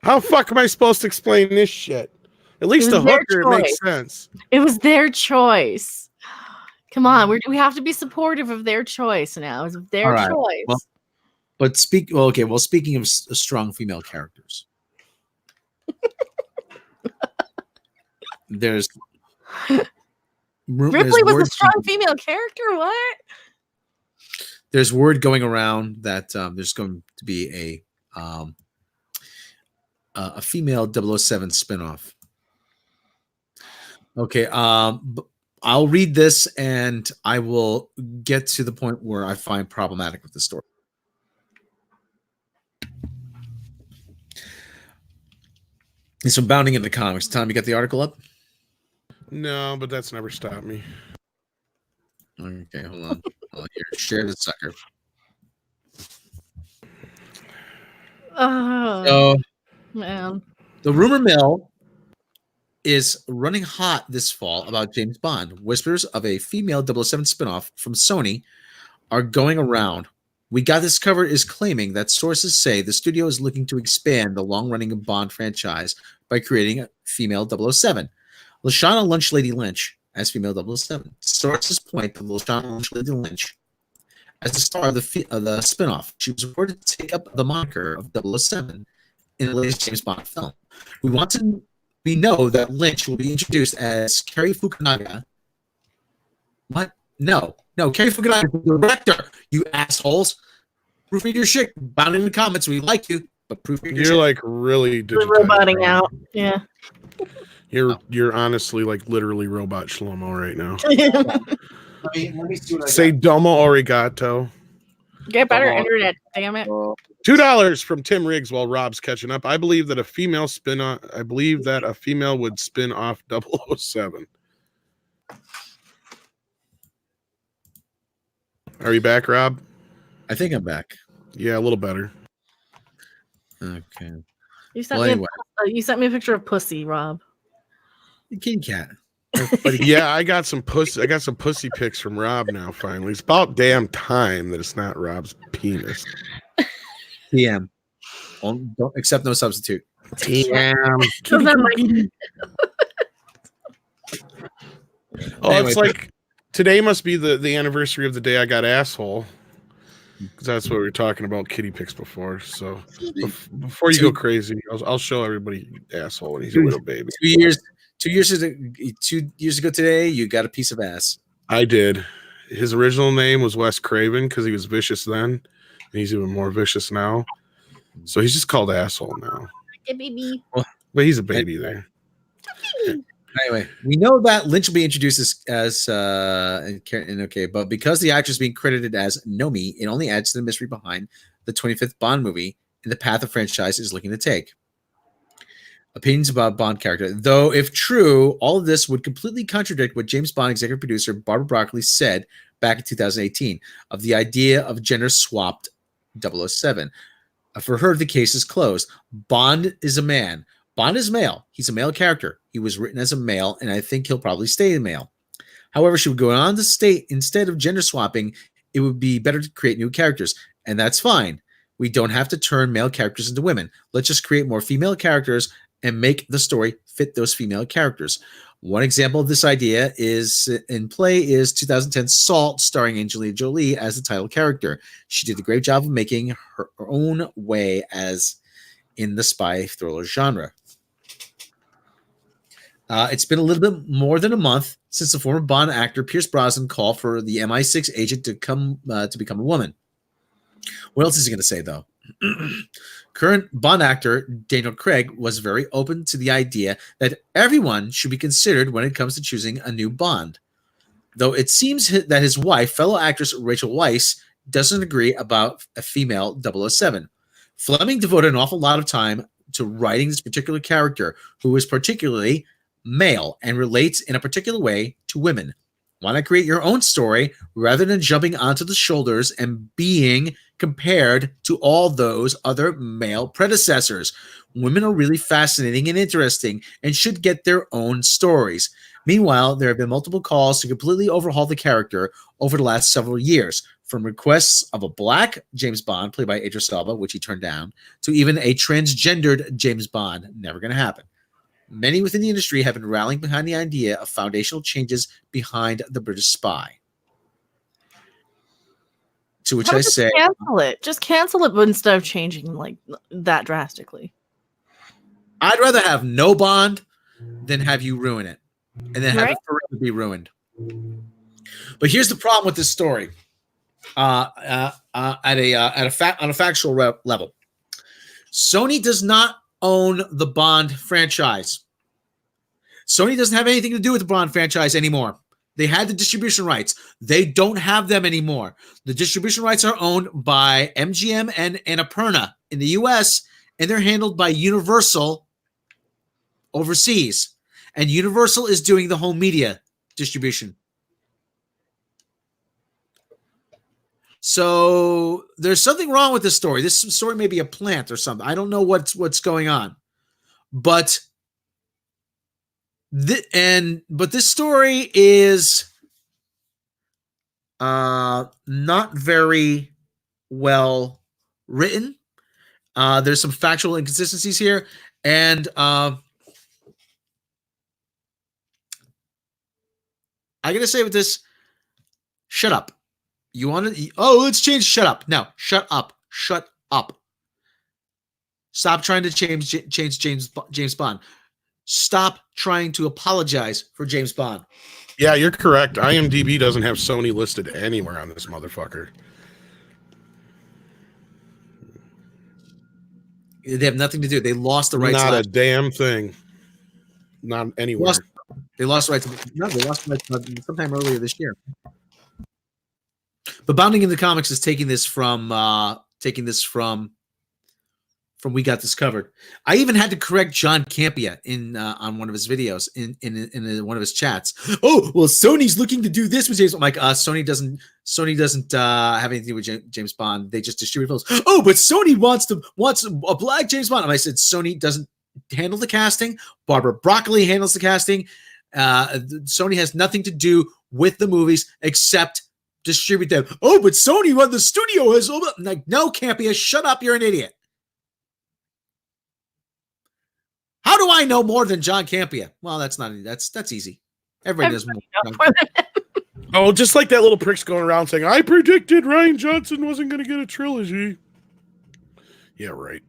Speaker 3: How the fuck am I supposed to explain this shit? At least
Speaker 2: was
Speaker 3: the
Speaker 2: their
Speaker 3: hooker, it makes
Speaker 2: choice.
Speaker 3: sense.
Speaker 2: It was their choice. Come on, we have to be supportive of their choice now. It's their
Speaker 1: All right.
Speaker 2: choice.
Speaker 1: Well, but speaking of strong female characters, there's
Speaker 2: Ripley was a strong female character. What?
Speaker 1: There's word going around that there's going to be a female 007 spinoff. Okay. I'll read this and I will get to the point where I find problematic with the story. It's from Bounding into Comics. Tom, you got the article up?
Speaker 3: No, but that's never stopped me.
Speaker 1: Okay, hold on. I'll share the sucker.
Speaker 2: Oh,
Speaker 1: So
Speaker 2: man.
Speaker 1: the rumor mill is running hot this fall about James Bond. Whispers of a female 007 spinoff from Sony are going around. We Got This Covered is claiming that sources say the studio is looking to expand the long-running Bond franchise by creating a female 007. Lashana Lunch Lady Lynch as female 007. Sources point to Lashana Lunch Lady Lynch as the star of the spinoff. She was reported to take up the moniker of 007 in the latest James Bond film. We know that Lynch will be introduced as Cary Fukunaga. What? No, Cary Fukunaga is the director, you assholes. Proofread your shit. Bound in the comments. We like you, but proofread your
Speaker 3: You're
Speaker 1: shit.
Speaker 3: like really
Speaker 2: We're
Speaker 3: digitized,
Speaker 2: roboting
Speaker 3: bro.
Speaker 2: out. Yeah.
Speaker 3: You're honestly like literally robot Shlomo right now.
Speaker 1: Let me see what
Speaker 3: Say domo arigato.
Speaker 2: Get better
Speaker 1: Come on.
Speaker 2: internet, damn it.
Speaker 3: $2 from Tim Riggs while Rob's catching up. I believe that a female would spin off 007. Are you back, Rob?
Speaker 1: I think I'm back.
Speaker 3: Yeah, a little better.
Speaker 1: Okay.
Speaker 2: You sent
Speaker 1: Well,
Speaker 2: me
Speaker 1: anyway,
Speaker 2: you sent me a picture of pussy, Rob.
Speaker 1: kitty cat.
Speaker 3: Yeah, I got some pussy pics from Rob now. Finally, it's about damn time that it's not Rob's penis.
Speaker 1: TM. Don't accept no substitute.
Speaker 3: Damn.
Speaker 2: So that might-
Speaker 3: Oh,
Speaker 1: Anyway,
Speaker 3: it's like today must be the anniversary of the day I got asshole. Because that's what we were talking about kitty pics before. So before you go crazy, I'll show everybody asshole when he's a little baby.
Speaker 1: 2 years ago today, you got a piece of ass.
Speaker 3: I did. His original name was Wes Craven because he was vicious then, and he's even more vicious now. So he's just called asshole now.
Speaker 2: Hey, baby.
Speaker 3: But he's a baby there.
Speaker 1: Anyway, we know that Lynch will be introduced as okay, but because the actress being credited as Nomi, it only adds to the mystery behind the 25th Bond movie and the path the franchise is looking to take. Opinions about Bond character. Though, if true, all of this would completely contradict what James Bond executive producer Barbara Broccoli said back in 2018 of the idea of gender-swapped 007. For her, the case is closed. Bond is a man. Bond is male. He's a male character. He was written as a male, and I think he'll probably stay a male. However, she would go on to state, instead of gender swapping, it would be better to create new characters, and that's fine. We don't have to turn male characters into women. Let's just create more female characters and make the story fit those female characters. One example of this idea is 2010 Salt, starring Angelina Jolie as the title character. She did a great job of making her own way as in the spy thriller genre. It's been a little bit more than a month since the former Bond actor Pierce Brosnan called for the MI6 agent to become a woman. What else is he going to say, though? Current Bond actor Daniel Craig was very open to the idea that everyone should be considered when it comes to choosing a new Bond. Though it seems that his wife, fellow actress Rachel Weisz, doesn't agree about a female 007. Fleming devoted an awful lot of time to writing this particular character, who is particularly male and relates in a particular way to women. Why not create your own story rather than jumping onto the shoulders and being compared to all those other male predecessors? Women are really fascinating and interesting and should get their own stories. Meanwhile, there have been multiple calls to completely overhaul the character over the last several years, from requests of a black James Bond played by Idris Elba, which he turned down, to even a transgendered James Bond. Never going to happen. Many within the industry have been rallying behind the idea of foundational changes behind the British spy. To which I say,
Speaker 2: cancel it. Just cancel it instead of changing like that drastically.
Speaker 1: I'd rather have no Bond than have you ruin it, and then have
Speaker 2: Right?
Speaker 1: it forever be ruined. But here's the problem with this story. On a factual level, Sony does not own the Bond franchise. Sony doesn't have anything to do with the Bond franchise anymore. They had the distribution rights. They don't have them anymore. The distribution rights are owned by MGM and Annapurna in the US, and they're handled by Universal overseas. And Universal is doing the home media distribution. So there's something wrong with this story. This story may be a plant or something. I don't know what's going on. But this story is not very well written. There's some factual inconsistencies here, and I gotta say with this, shut up. You want to? Oh, let's change. Shut up. No, shut up. Shut up. Stop trying to change James Bond. Stop trying to apologize for James Bond.
Speaker 3: Yeah, you're correct. IMDb doesn't have Sony listed anywhere on this motherfucker.
Speaker 1: They have nothing to do. They lost the rights.
Speaker 3: Not a damn thing. Not anywhere.
Speaker 1: They lost the rights. No, they lost the rights sometime earlier this year. But Bounding in the Comics is taking this from We Got This Covered. I even had to correct John Campea in on one of his videos in one of his chats. Oh, well, Sony's looking to do this with James Bond. I'm like, Sony doesn't have anything to do with James Bond. They just distribute films. Oh, but Sony wants a black James Bond. And I said Sony doesn't handle the casting. Barbara Broccoli handles the casting. Sony has nothing to do with the movies except distribute them. Oh, but Sony run the studio has. I'm like, no, Campea, shut up. You're an idiot. How do I know more than John Campea? Well, that's easy. Everybody knows more.
Speaker 3: Oh, just like that little prick's going around saying, I predicted Rian Johnson wasn't going to get a trilogy. Yeah, right.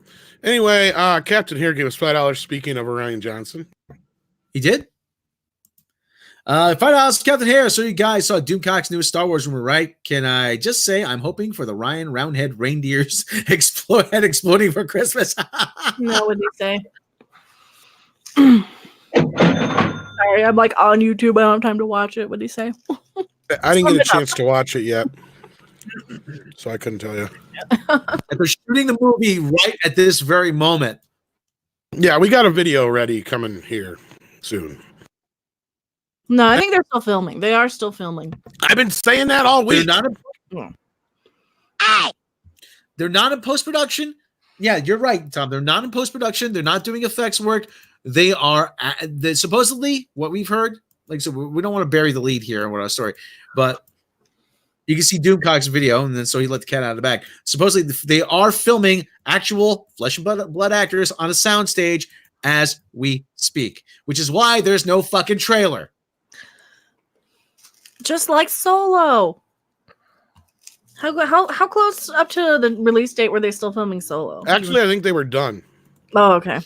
Speaker 3: Anyway, Captain here gave us $5 speaking of Rian Johnson.
Speaker 1: He did? $5, Captain Harris. So you guys saw Doomcock's newest Star Wars rumor, right? Can I just say I'm hoping for the Ryan Roundhead reindeers exploding for Christmas?
Speaker 2: No, what did he say? Sorry, I'm like on YouTube. I don't have time to watch it. What did he say?
Speaker 3: I didn't get a chance to watch it yet, so I couldn't tell you.
Speaker 1: They're shooting the movie right at this very moment.
Speaker 3: Yeah, we got a video ready coming here soon.
Speaker 2: No, I think they're still filming. They are still filming.
Speaker 3: I've been saying that all week.
Speaker 1: They're not in post-production. Yeah, you're right, Tom. They're not in post-production. They're not doing effects work. They are supposedly what we've heard. Like, so we don't want to bury the lead here in our story, but you can see Doomcock's video, and then so he let the cat out of the bag. Supposedly, they are filming actual flesh and blood actors on a soundstage as we speak, which is why there's no fucking trailer.
Speaker 2: Just like Solo. How close up to the release date were they still filming Solo?
Speaker 3: Actually, I think they were done.
Speaker 2: Oh, okay.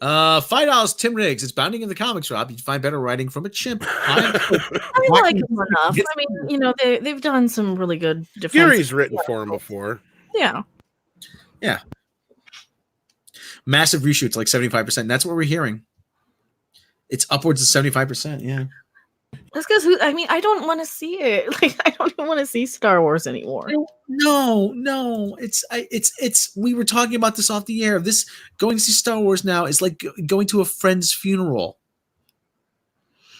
Speaker 1: $5, Tim Riggs. It's Bounding in the Comics, Rob. You'd find better writing from a chimp.
Speaker 2: I like him enough. I mean, you know, they've done some really good defense.
Speaker 3: Fury's written for him before.
Speaker 2: Yeah.
Speaker 1: Yeah. Massive reshoots, like 75%. That's what we're hearing. It's upwards of 75%. Yeah.
Speaker 2: That's because I don't want to see it. Like, I don't even want to see Star Wars anymore.
Speaker 1: No. It's. We were talking about this off the air. This going to see Star Wars now is like going to a friend's funeral.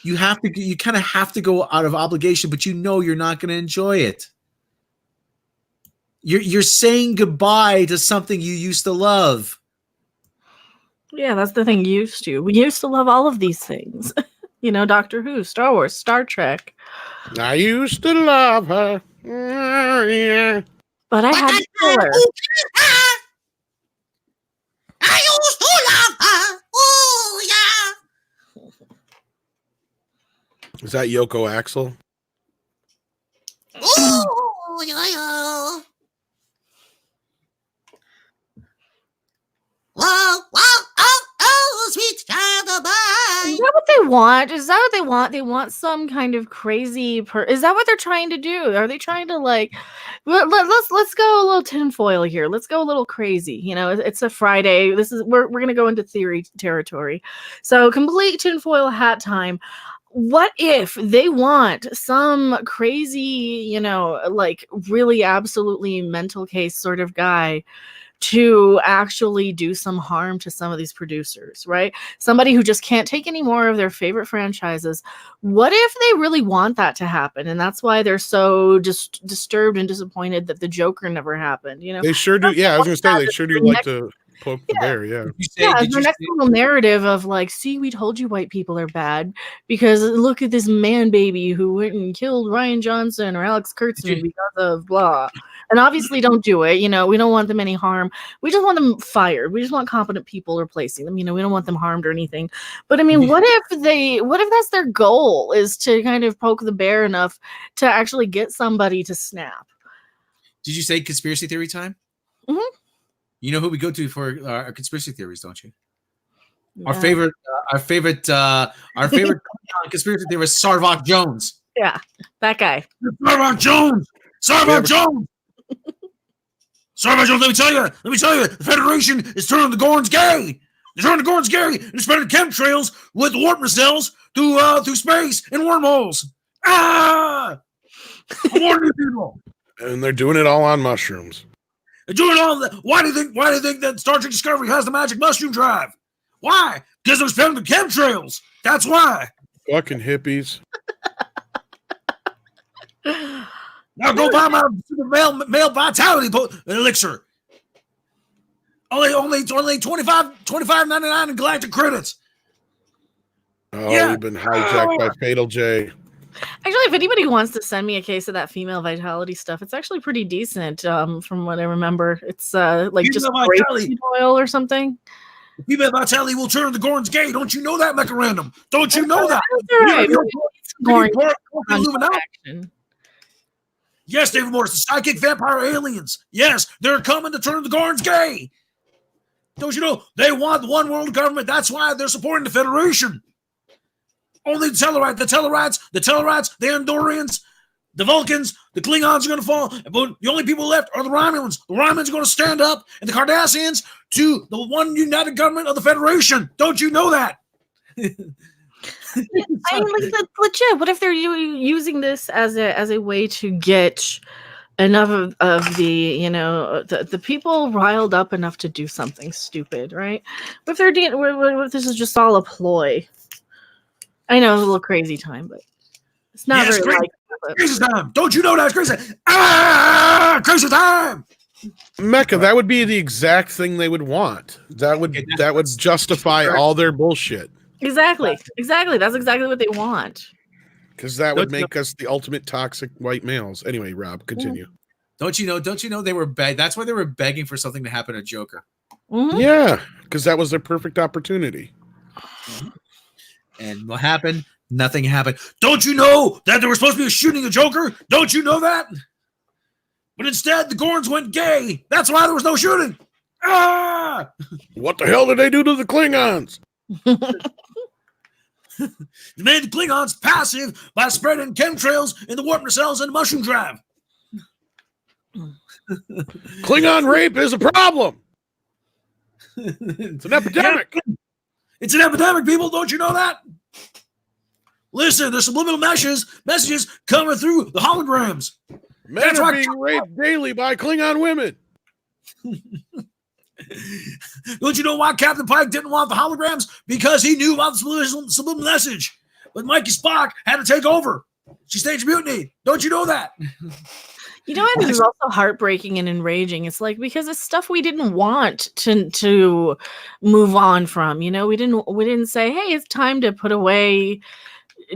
Speaker 1: You kind of have to go out of obligation, but you know you're not going to enjoy it. You're saying goodbye to something you used to love.
Speaker 2: Yeah, that's the thing. Used to. We used to love all of these things. You know, Doctor Who, Star Wars, Star Trek.
Speaker 3: I used to love her. Yeah.
Speaker 2: But I had to kill her.
Speaker 5: I used to love her. Oh, yeah.
Speaker 3: Is that Yoko Axel?
Speaker 5: Oh, yeah. Whoa, oh, sweet child of mine.
Speaker 2: that what they want? Is that what they want? They want some kind of crazy is that what they're trying to do? Are they trying to like let's go a little tinfoil here. Let's go a little crazy. You know, it's a Friday. We're gonna go into theory territory. So complete tinfoil hat time. What if they want some crazy, you know, like really absolutely mental case sort of guy to actually do some harm to some of these producers, right? Somebody who just can't take any more of their favorite franchises. What if they really want that to happen? And that's why they're so just disturbed and disappointed that the Joker never happened, you know?
Speaker 3: They sure do. Yeah, I was going to say, they sure do like to poke the bear, yeah.
Speaker 2: The next little narrative of like, see, we told you white people are bad because look at this man baby who went and killed Rian Johnson or Alex Kurtzman because of blah. And obviously don't do it. You know, we don't want them any harm. We just want them fired. We just want competent people replacing them. You know, we don't want them harmed or anything. But I mean, what if that's their goal, is to kind of poke the bear enough to actually get somebody to snap?
Speaker 1: Did you say conspiracy theory time?
Speaker 2: Mm-hmm.
Speaker 1: You know who we go to for our conspiracy theories, don't you?
Speaker 2: Yeah.
Speaker 1: Our favorite conspiracy theorist, Sarvok Jones.
Speaker 2: Yeah, that guy.
Speaker 1: Sarvok Jones. Sarvok Jones. Sarvok Jones. Let me tell you, the Federation is turning the Gorns gay. They're turning the Gorns gay and spreading chemtrails with warp nacelles through space and wormholes. Ah! I warn you people.
Speaker 3: And they're doing it all on mushrooms.
Speaker 1: Doing all that. Why do you think that Star Trek Discovery has the magic mushroom drive? Why? Because they're spending the chemtrails. That's why.
Speaker 3: Fucking hippies.
Speaker 1: Now go buy my super male vitality elixir. Only $25.99 in galactic credits.
Speaker 3: Oh, yeah. We've been hijacked by Fatal J.
Speaker 2: Actually, if anybody wants to send me a case of that female vitality stuff, it's actually pretty decent. From what I remember, it's like female just grapeseed oil or something.
Speaker 1: Female vitality will turn the Gorns gay. Don't you know that, Mecha Random? Don't you know that? Yes, David Morris, the psychic vampire aliens. Yes, they're coming to turn the Gorns gay. Don't you know they want the one world government? That's why they're supporting the Federation. Only the Tellarites, the Andorians, the Vulcans, the Klingons are going to fall. But the only people left are the Romulans. The Romulans are going to stand up, and the Cardassians to the one united government of the Federation. Don't you know that?
Speaker 2: I mean, like, that's legit. What if they're using this as a way to get enough of the, you know, the people riled up enough to do something stupid, right? What if this is just all a ploy? I know it's a little crazy time, but it's not very
Speaker 1: crazy time. Don't you know that's crazy? Ah, crazy time.
Speaker 3: Mecha, that would be the exact thing they would want. That would justify all their bullshit.
Speaker 2: Exactly. That's exactly what they want.
Speaker 3: Because that would make us the ultimate toxic white males. Anyway, Rob, continue.
Speaker 1: Don't you know they were that's why they were begging for something to happen to Joker.
Speaker 2: Mm-hmm.
Speaker 3: Yeah, because that was their perfect opportunity.
Speaker 1: And what happened? Nothing happened. Don't you know that there was supposed to be a shooting of Joker? Don't you know that? But instead, the Gorns went gay. That's why there was no shooting. Ah!
Speaker 3: What the hell did they do to the Klingons?
Speaker 1: They made the Klingons passive by spreading chemtrails in the warp nacelles and the mushroom drive.
Speaker 3: Klingon rape is a problem. It's an epidemic.
Speaker 1: It's an epidemic, people. Don't you know that? Listen, there's subliminal messages coming through the holograms.
Speaker 3: Men are being raped daily by Klingon women.
Speaker 1: Don't you know why Captain Pike didn't want the holograms? Because he knew about the subliminal message. But Mikey Spock had to take over. She staged mutiny. Don't you know that?
Speaker 2: You know what is also heartbreaking and enraging? It's like, because it's stuff we didn't want to move on from. You know, we didn't say, hey, it's time to put away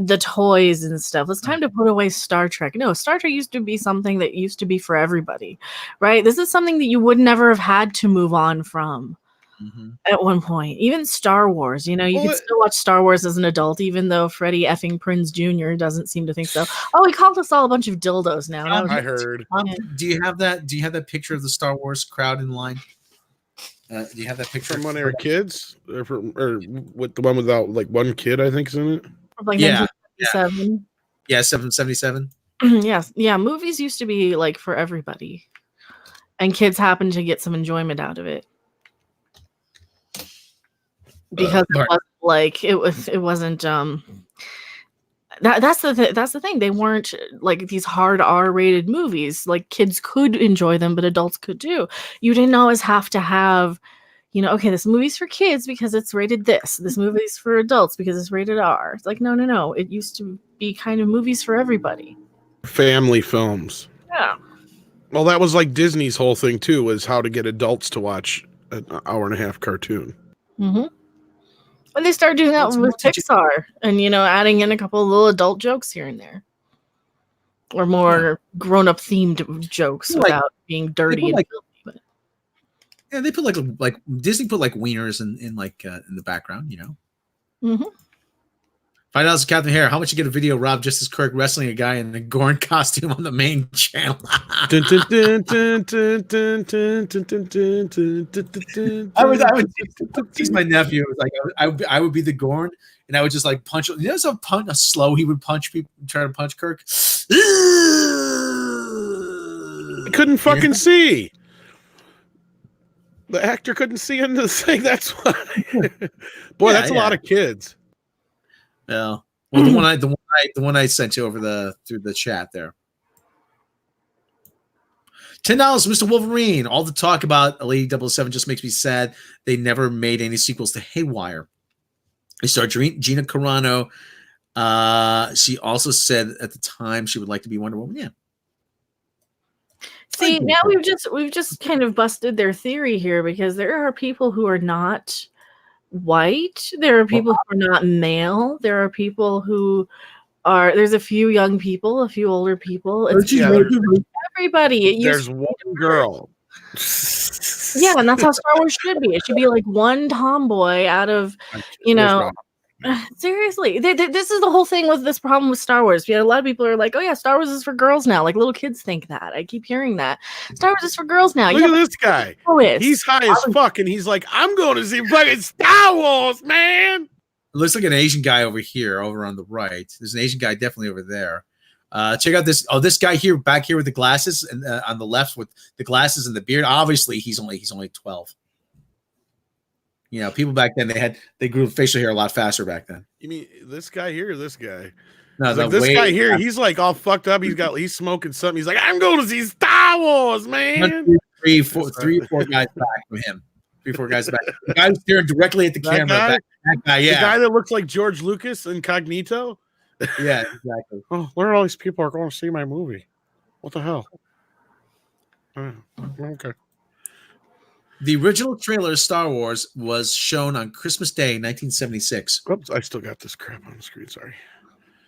Speaker 2: the toys and stuff. It's time to put away Star Trek. No, Star Trek used to be something that used to be for everybody, right? This is something that you would never have had to move on from at one point. Even Star Wars, you know, you can still watch Star Wars as an adult, even though Freddie effing Prinze Jr. doesn't seem to think so. Oh, he called us all a bunch of dildos now.
Speaker 3: I heard.
Speaker 1: Do you have that picture of the Star Wars crowd in line Do you have that picture?
Speaker 3: From when they were kids, or with the one without like one kid, I think is in it.
Speaker 2: Like
Speaker 1: Yeah.
Speaker 2: 1977.
Speaker 1: Yeah, 777.
Speaker 2: Yes. Yeah. Movies used to be like for everybody. And kids happen to get some enjoyment out of it. Because it wasn't like it wasn't that's the thing. They weren't like these hard R-rated movies. Like kids could enjoy them, but adults could too. You didn't always have to have, okay, this movie's for kids because it's rated this. This movie's for adults because it's rated R. It's like no. It used to be kind of movies for everybody.
Speaker 3: Family films.
Speaker 2: Yeah.
Speaker 3: Well, that was like Disney's whole thing too, was how to get adults to watch an hour and a half cartoon.
Speaker 2: Mm-hmm. And they started doing that with Pixar and, adding in a couple of little adult jokes here and there. Or more grown-up themed jokes without being dirty and filthy.
Speaker 1: Yeah, they put like Disney put like wieners in the background,
Speaker 2: Mm-hmm.
Speaker 1: $5 Captain Hair. How much you get a video of Rob Justice Kirk wrestling a guy in a Gorn costume on the main channel? I would tease my nephew. Like I would be the Gorn, and I would just like punch. So slow he would punch people, try to punch Kirk.
Speaker 3: I couldn't fucking see. The actor couldn't see into the thing. That's why. Boy, that's a lot of kids.
Speaker 1: Yeah. Well, the one I sent you through the chat there. $10, Mr. Wolverine. All the talk about Lady 007 just makes me sad. They never made any sequels to Haywire. They starred Gina Carano. She also said at the time she would like to be Wonder Woman. Yeah.
Speaker 2: See, now we've just kind of busted their theory here because there are people who are not white. There are people who are not male. There are people who are. There's a few young people, a few older people. It's everybody.
Speaker 3: There's one girl.
Speaker 2: Yeah, and that's how Star Wars should be. It should be like one tomboy out of, seriously. This is the whole thing with this problem with Star Wars. A lot of people are like, oh yeah, Star Wars is for girls now. Like little kids think that. I keep hearing that. Star Wars is for girls now.
Speaker 3: Look at this guy. He's high as fuck, and he's like, I'm going to see fucking Star Wars, man.
Speaker 1: It looks like an Asian guy over here, over on the right. There's an Asian guy definitely over there. Check out this. Oh, this guy here, back here with the glasses, and on the left with the glasses and the beard. Obviously, he's only 12. People back then they grew facial hair a lot faster back then.
Speaker 3: You mean this guy here or this guy?
Speaker 1: No,
Speaker 3: like this guy here. He's like all fucked up. He's smoking something. He's like, I'm going to see Star Wars, man.
Speaker 1: 3 or 4 guys back from him. 3 or 4 guys back. The guy was staring directly at the camera. That guy, yeah.
Speaker 3: The guy that looks like George Lucas incognito.
Speaker 1: Yeah, exactly.
Speaker 3: Oh, where are all these people are going to see my movie? What the hell? Okay.
Speaker 1: The original trailer of Star Wars was shown on Christmas Day, 1976.
Speaker 3: Oops, I still got this crap on the screen. Sorry.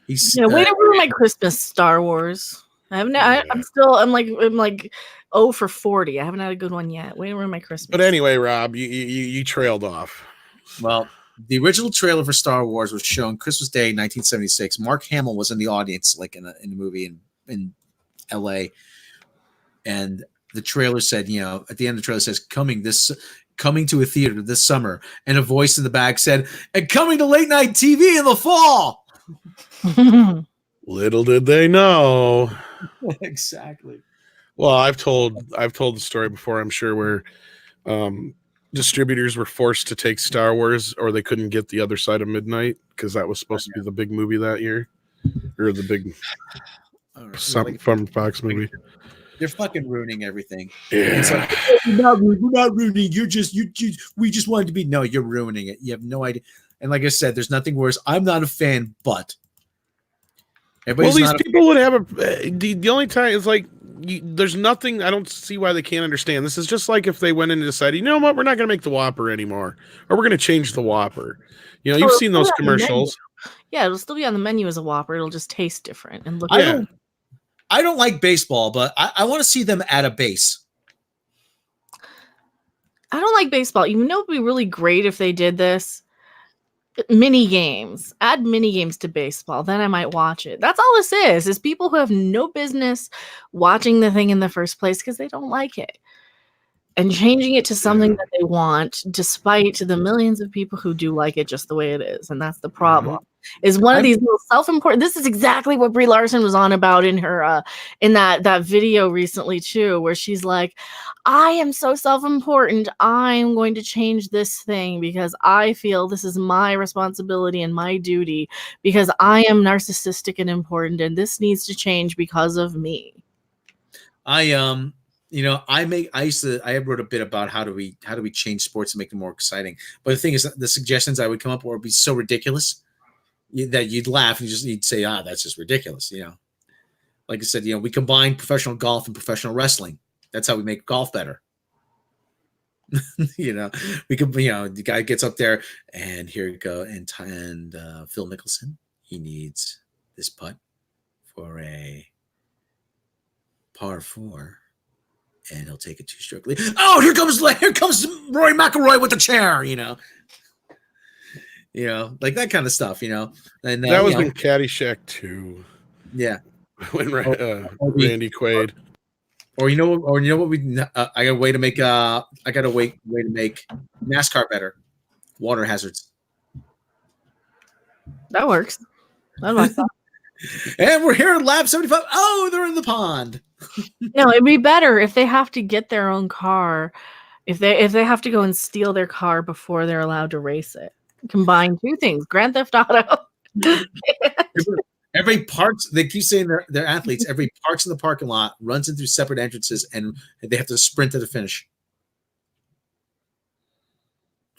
Speaker 2: Way to ruin my Christmas Star Wars. I'm like 0 for 40. I haven't had a good one yet. Way to ruin my Christmas.
Speaker 3: But anyway, Rob, you trailed off.
Speaker 1: Well, the original trailer for Star Wars was shown Christmas Day, 1976. Mark Hamill was in the audience, like in the movie in L.A. And the trailer said, at the end of the trailer says, coming to a theater this summer. And a voice in the back said, and coming to late night TV in the fall.
Speaker 3: Little did they know.
Speaker 1: Exactly.
Speaker 3: Well, I've told the story before, I'm sure, where distributors were forced to take Star Wars or they couldn't get The Other Side of Midnight because that was supposed to be the big movie that year. Or the big from Fox movie.
Speaker 1: They're fucking ruining everything.
Speaker 3: Yeah.
Speaker 1: It's like, we're not ruining. We just wanted to be. No, you're ruining it. You have no idea. And like I said, there's nothing worse. I'm not a fan, but
Speaker 3: these people would have the only time is like there's nothing. I don't see why they can't understand. This is just like if they went in and decided, you know what, we're not going to make the Whopper anymore, or we're going to change the Whopper. You've seen those commercials.
Speaker 2: Yeah, it'll still be on the menu as a Whopper. It'll just taste different and look.
Speaker 1: I don't like baseball, but I want to see them at a base.
Speaker 2: I don't like baseball. You know, it'd be really great if they did this. Mini games. Add mini games to baseball. Then I might watch it. That's all this is people who have no business watching the thing in the first place because they don't like it. and changing it to something that they want, despite the millions of people who do like it just the way it is. And that's the problem. Is one of these little self-important. This is exactly what Brie Larson was on about in her in that video recently too, where she's like, I am so self-important. I'm going to change this thing because I feel this is my responsibility and my duty because I am narcissistic and important, and this needs to change because of me.
Speaker 1: I wrote a bit about how do we change sports and make them more exciting. But the thing is, the suggestions I would come up with would be so ridiculous that you'd laugh and you'd say, that's just ridiculous. Like I said, we combine professional golf and professional wrestling. That's how we make golf better. We could, the guy gets up there and here you go. And Phil Mickelson, he needs this putt for a par 4, and he'll take a 2-stroke lead. Oh, here comes Rory McIlroy with the chair, like that kind of stuff, and
Speaker 3: that was in Caddyshack 2.
Speaker 1: Yeah,
Speaker 3: when Randy Quaid.
Speaker 1: Or you know what I got a way to make way to make NASCAR better. Water hazards.
Speaker 2: That works. That works.
Speaker 1: And we're here at lap 75. Oh, they're in the pond.
Speaker 2: No, it'd be better if they have to get their own car. If they have to go and steal their car before they're allowed to race it. Combine two things: Grand Theft Auto.
Speaker 1: Every parks, they keep saying they're athletes. Every parks in the parking lot, runs in through separate entrances, and they have to sprint to the finish.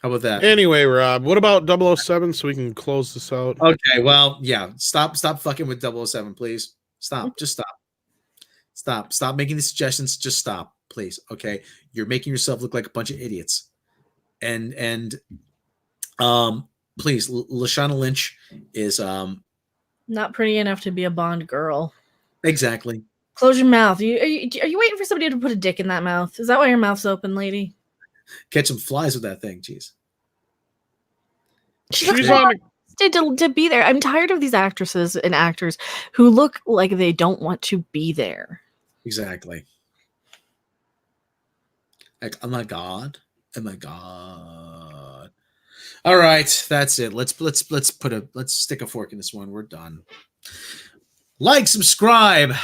Speaker 1: How about that?
Speaker 3: Anyway, Rob, what about 007 so we can close this out?
Speaker 1: Okay, well, yeah. Stop fucking with 007, please. Stop. Just stop. Stop making the suggestions. Just stop, please. Okay. You're making yourself look like a bunch of idiots. And please, Lashana Lynch is
Speaker 2: not pretty enough to be a Bond girl.
Speaker 1: Exactly.
Speaker 2: Close your mouth. Are you waiting for somebody to put a dick in that mouth? Is that why your mouth's open, lady?
Speaker 1: Catch some flies with that thing. Jeez.
Speaker 2: She's on to be there. I'm tired of these actresses and actors who look like they don't want to be there.
Speaker 1: Exactly. Like, oh my god. Oh my god. All right, that's it. Let's stick a fork in this one. We're done. Like, subscribe,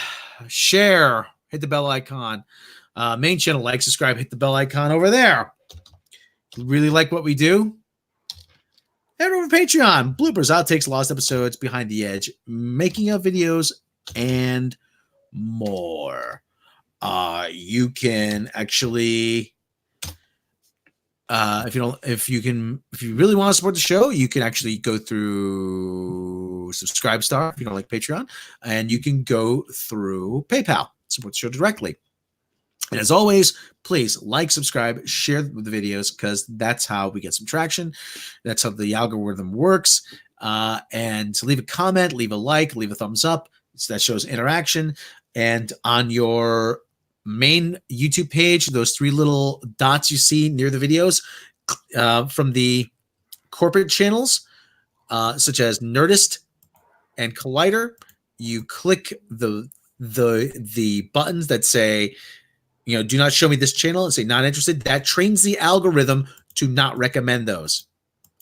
Speaker 1: share, hit the bell icon. Main channel, like, subscribe, hit the bell icon over there. If you really like what we do, head over to Patreon. Bloopers, outtakes, lost episodes, behind the edge, making of videos, and more. You can actually, if you really want to support the show, you can actually go through Subscribestar if you don't like Patreon, and you can go through PayPal, support the show directly. And as always, please like, subscribe, share the videos, because that's how we get some traction. That's how the algorithm works. And to leave a comment, leave a like, leave a thumbs up. So that shows interaction. And on your main YouTube page, those 3 little dots you see near the videos from the corporate channels, such as Nerdist and Collider, you click the buttons that say, do not show me this channel, and say not interested. That trains the algorithm to not recommend those.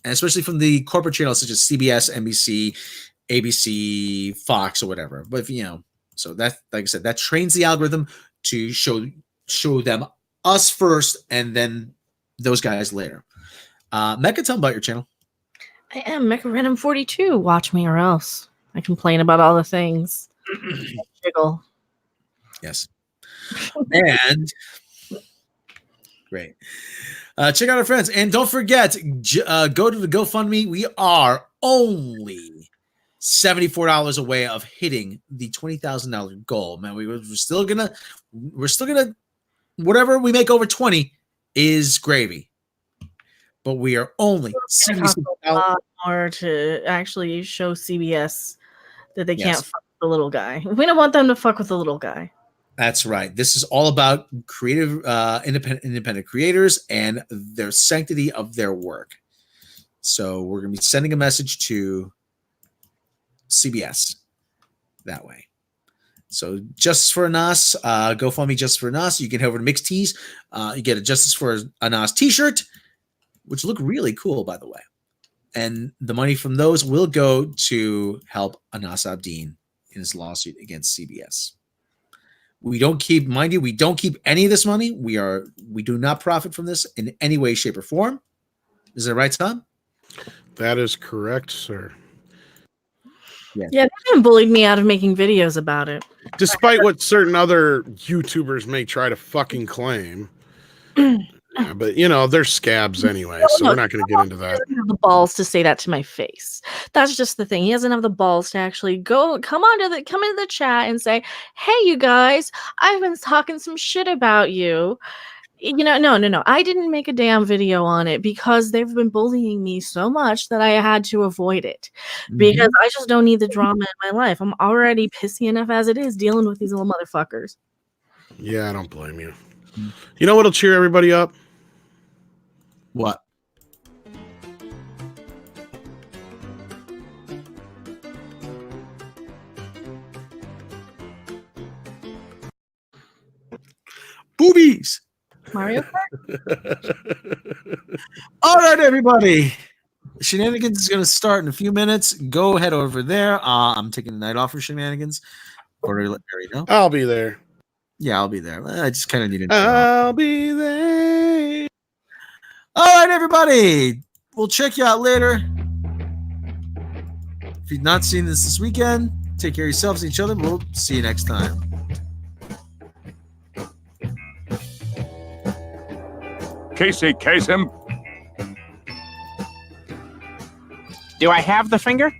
Speaker 1: And especially from the corporate channels such as CBS, NBC, ABC, Fox, or whatever. But so that, like I said, that trains the algorithm to show them us first and then those guys later. Mecca, tell them about your channel.
Speaker 2: I am Mecca Random 42. Watch me or else. I complain about all the things. Jiggle.
Speaker 1: Yes. And great. Check out our friends. And don't forget, go to the GoFundMe. We are only $74 away of hitting the $20,000 goal. Man, we're still gonna whatever we make over 20 is gravy. But we are only $76
Speaker 2: more to actually show CBS that they can't fuck with the little guy. We don't want them to fuck with the little guy.
Speaker 1: That's right. This is all about creative, independent creators and their sanctity of their work. So we're going to be sending a message to CBS that way. So Justice for Anas, GoFundMe Justice for Anas. You can head over to Mixed Tees. You get a Justice for Anas t-shirt, which look really cool, by the way. And the money from those will go to help Anas Abdeen in his lawsuit against CBS. We don't keep, mind you, we don't keep any of this money. We do not profit from this in any way, shape, or form. Is that right, Tom?
Speaker 3: That is correct, sir.
Speaker 2: Yeah, they haven't bullied me out of making videos about it.
Speaker 3: Despite what certain other YouTubers may try to fucking claim. Yeah, but, you know, they're scabs anyway, so we're not going to get into
Speaker 2: He
Speaker 3: that.
Speaker 2: doesn't have the balls to say that to my face. That's just the thing. He doesn't have the balls to actually come into the chat and say, "Hey, you guys, I've been talking some shit about you." You know, no. I didn't make a damn video on it because they've been bullying me so much that I had to avoid it because I just don't need the drama in my life. I'm already pissy enough as it is dealing with these little motherfuckers.
Speaker 3: Yeah, I don't blame you. You know what'll cheer everybody up?
Speaker 1: What? Boobies.
Speaker 2: Mario Kart?
Speaker 1: All right, everybody. Shenanigans is going to start in a few minutes. Go head over there. I'm taking the night off for Shenanigans. Or let Barry know.
Speaker 3: I'll be there.
Speaker 1: Yeah, I'll be there. I just kind of need to.
Speaker 3: I'll be there.
Speaker 1: All right, everybody. We'll check you out later. If you've not seen this weekend, take care of yourselves and each other. We'll see you next time.
Speaker 4: Casey Kasem.
Speaker 6: Do I have the finger?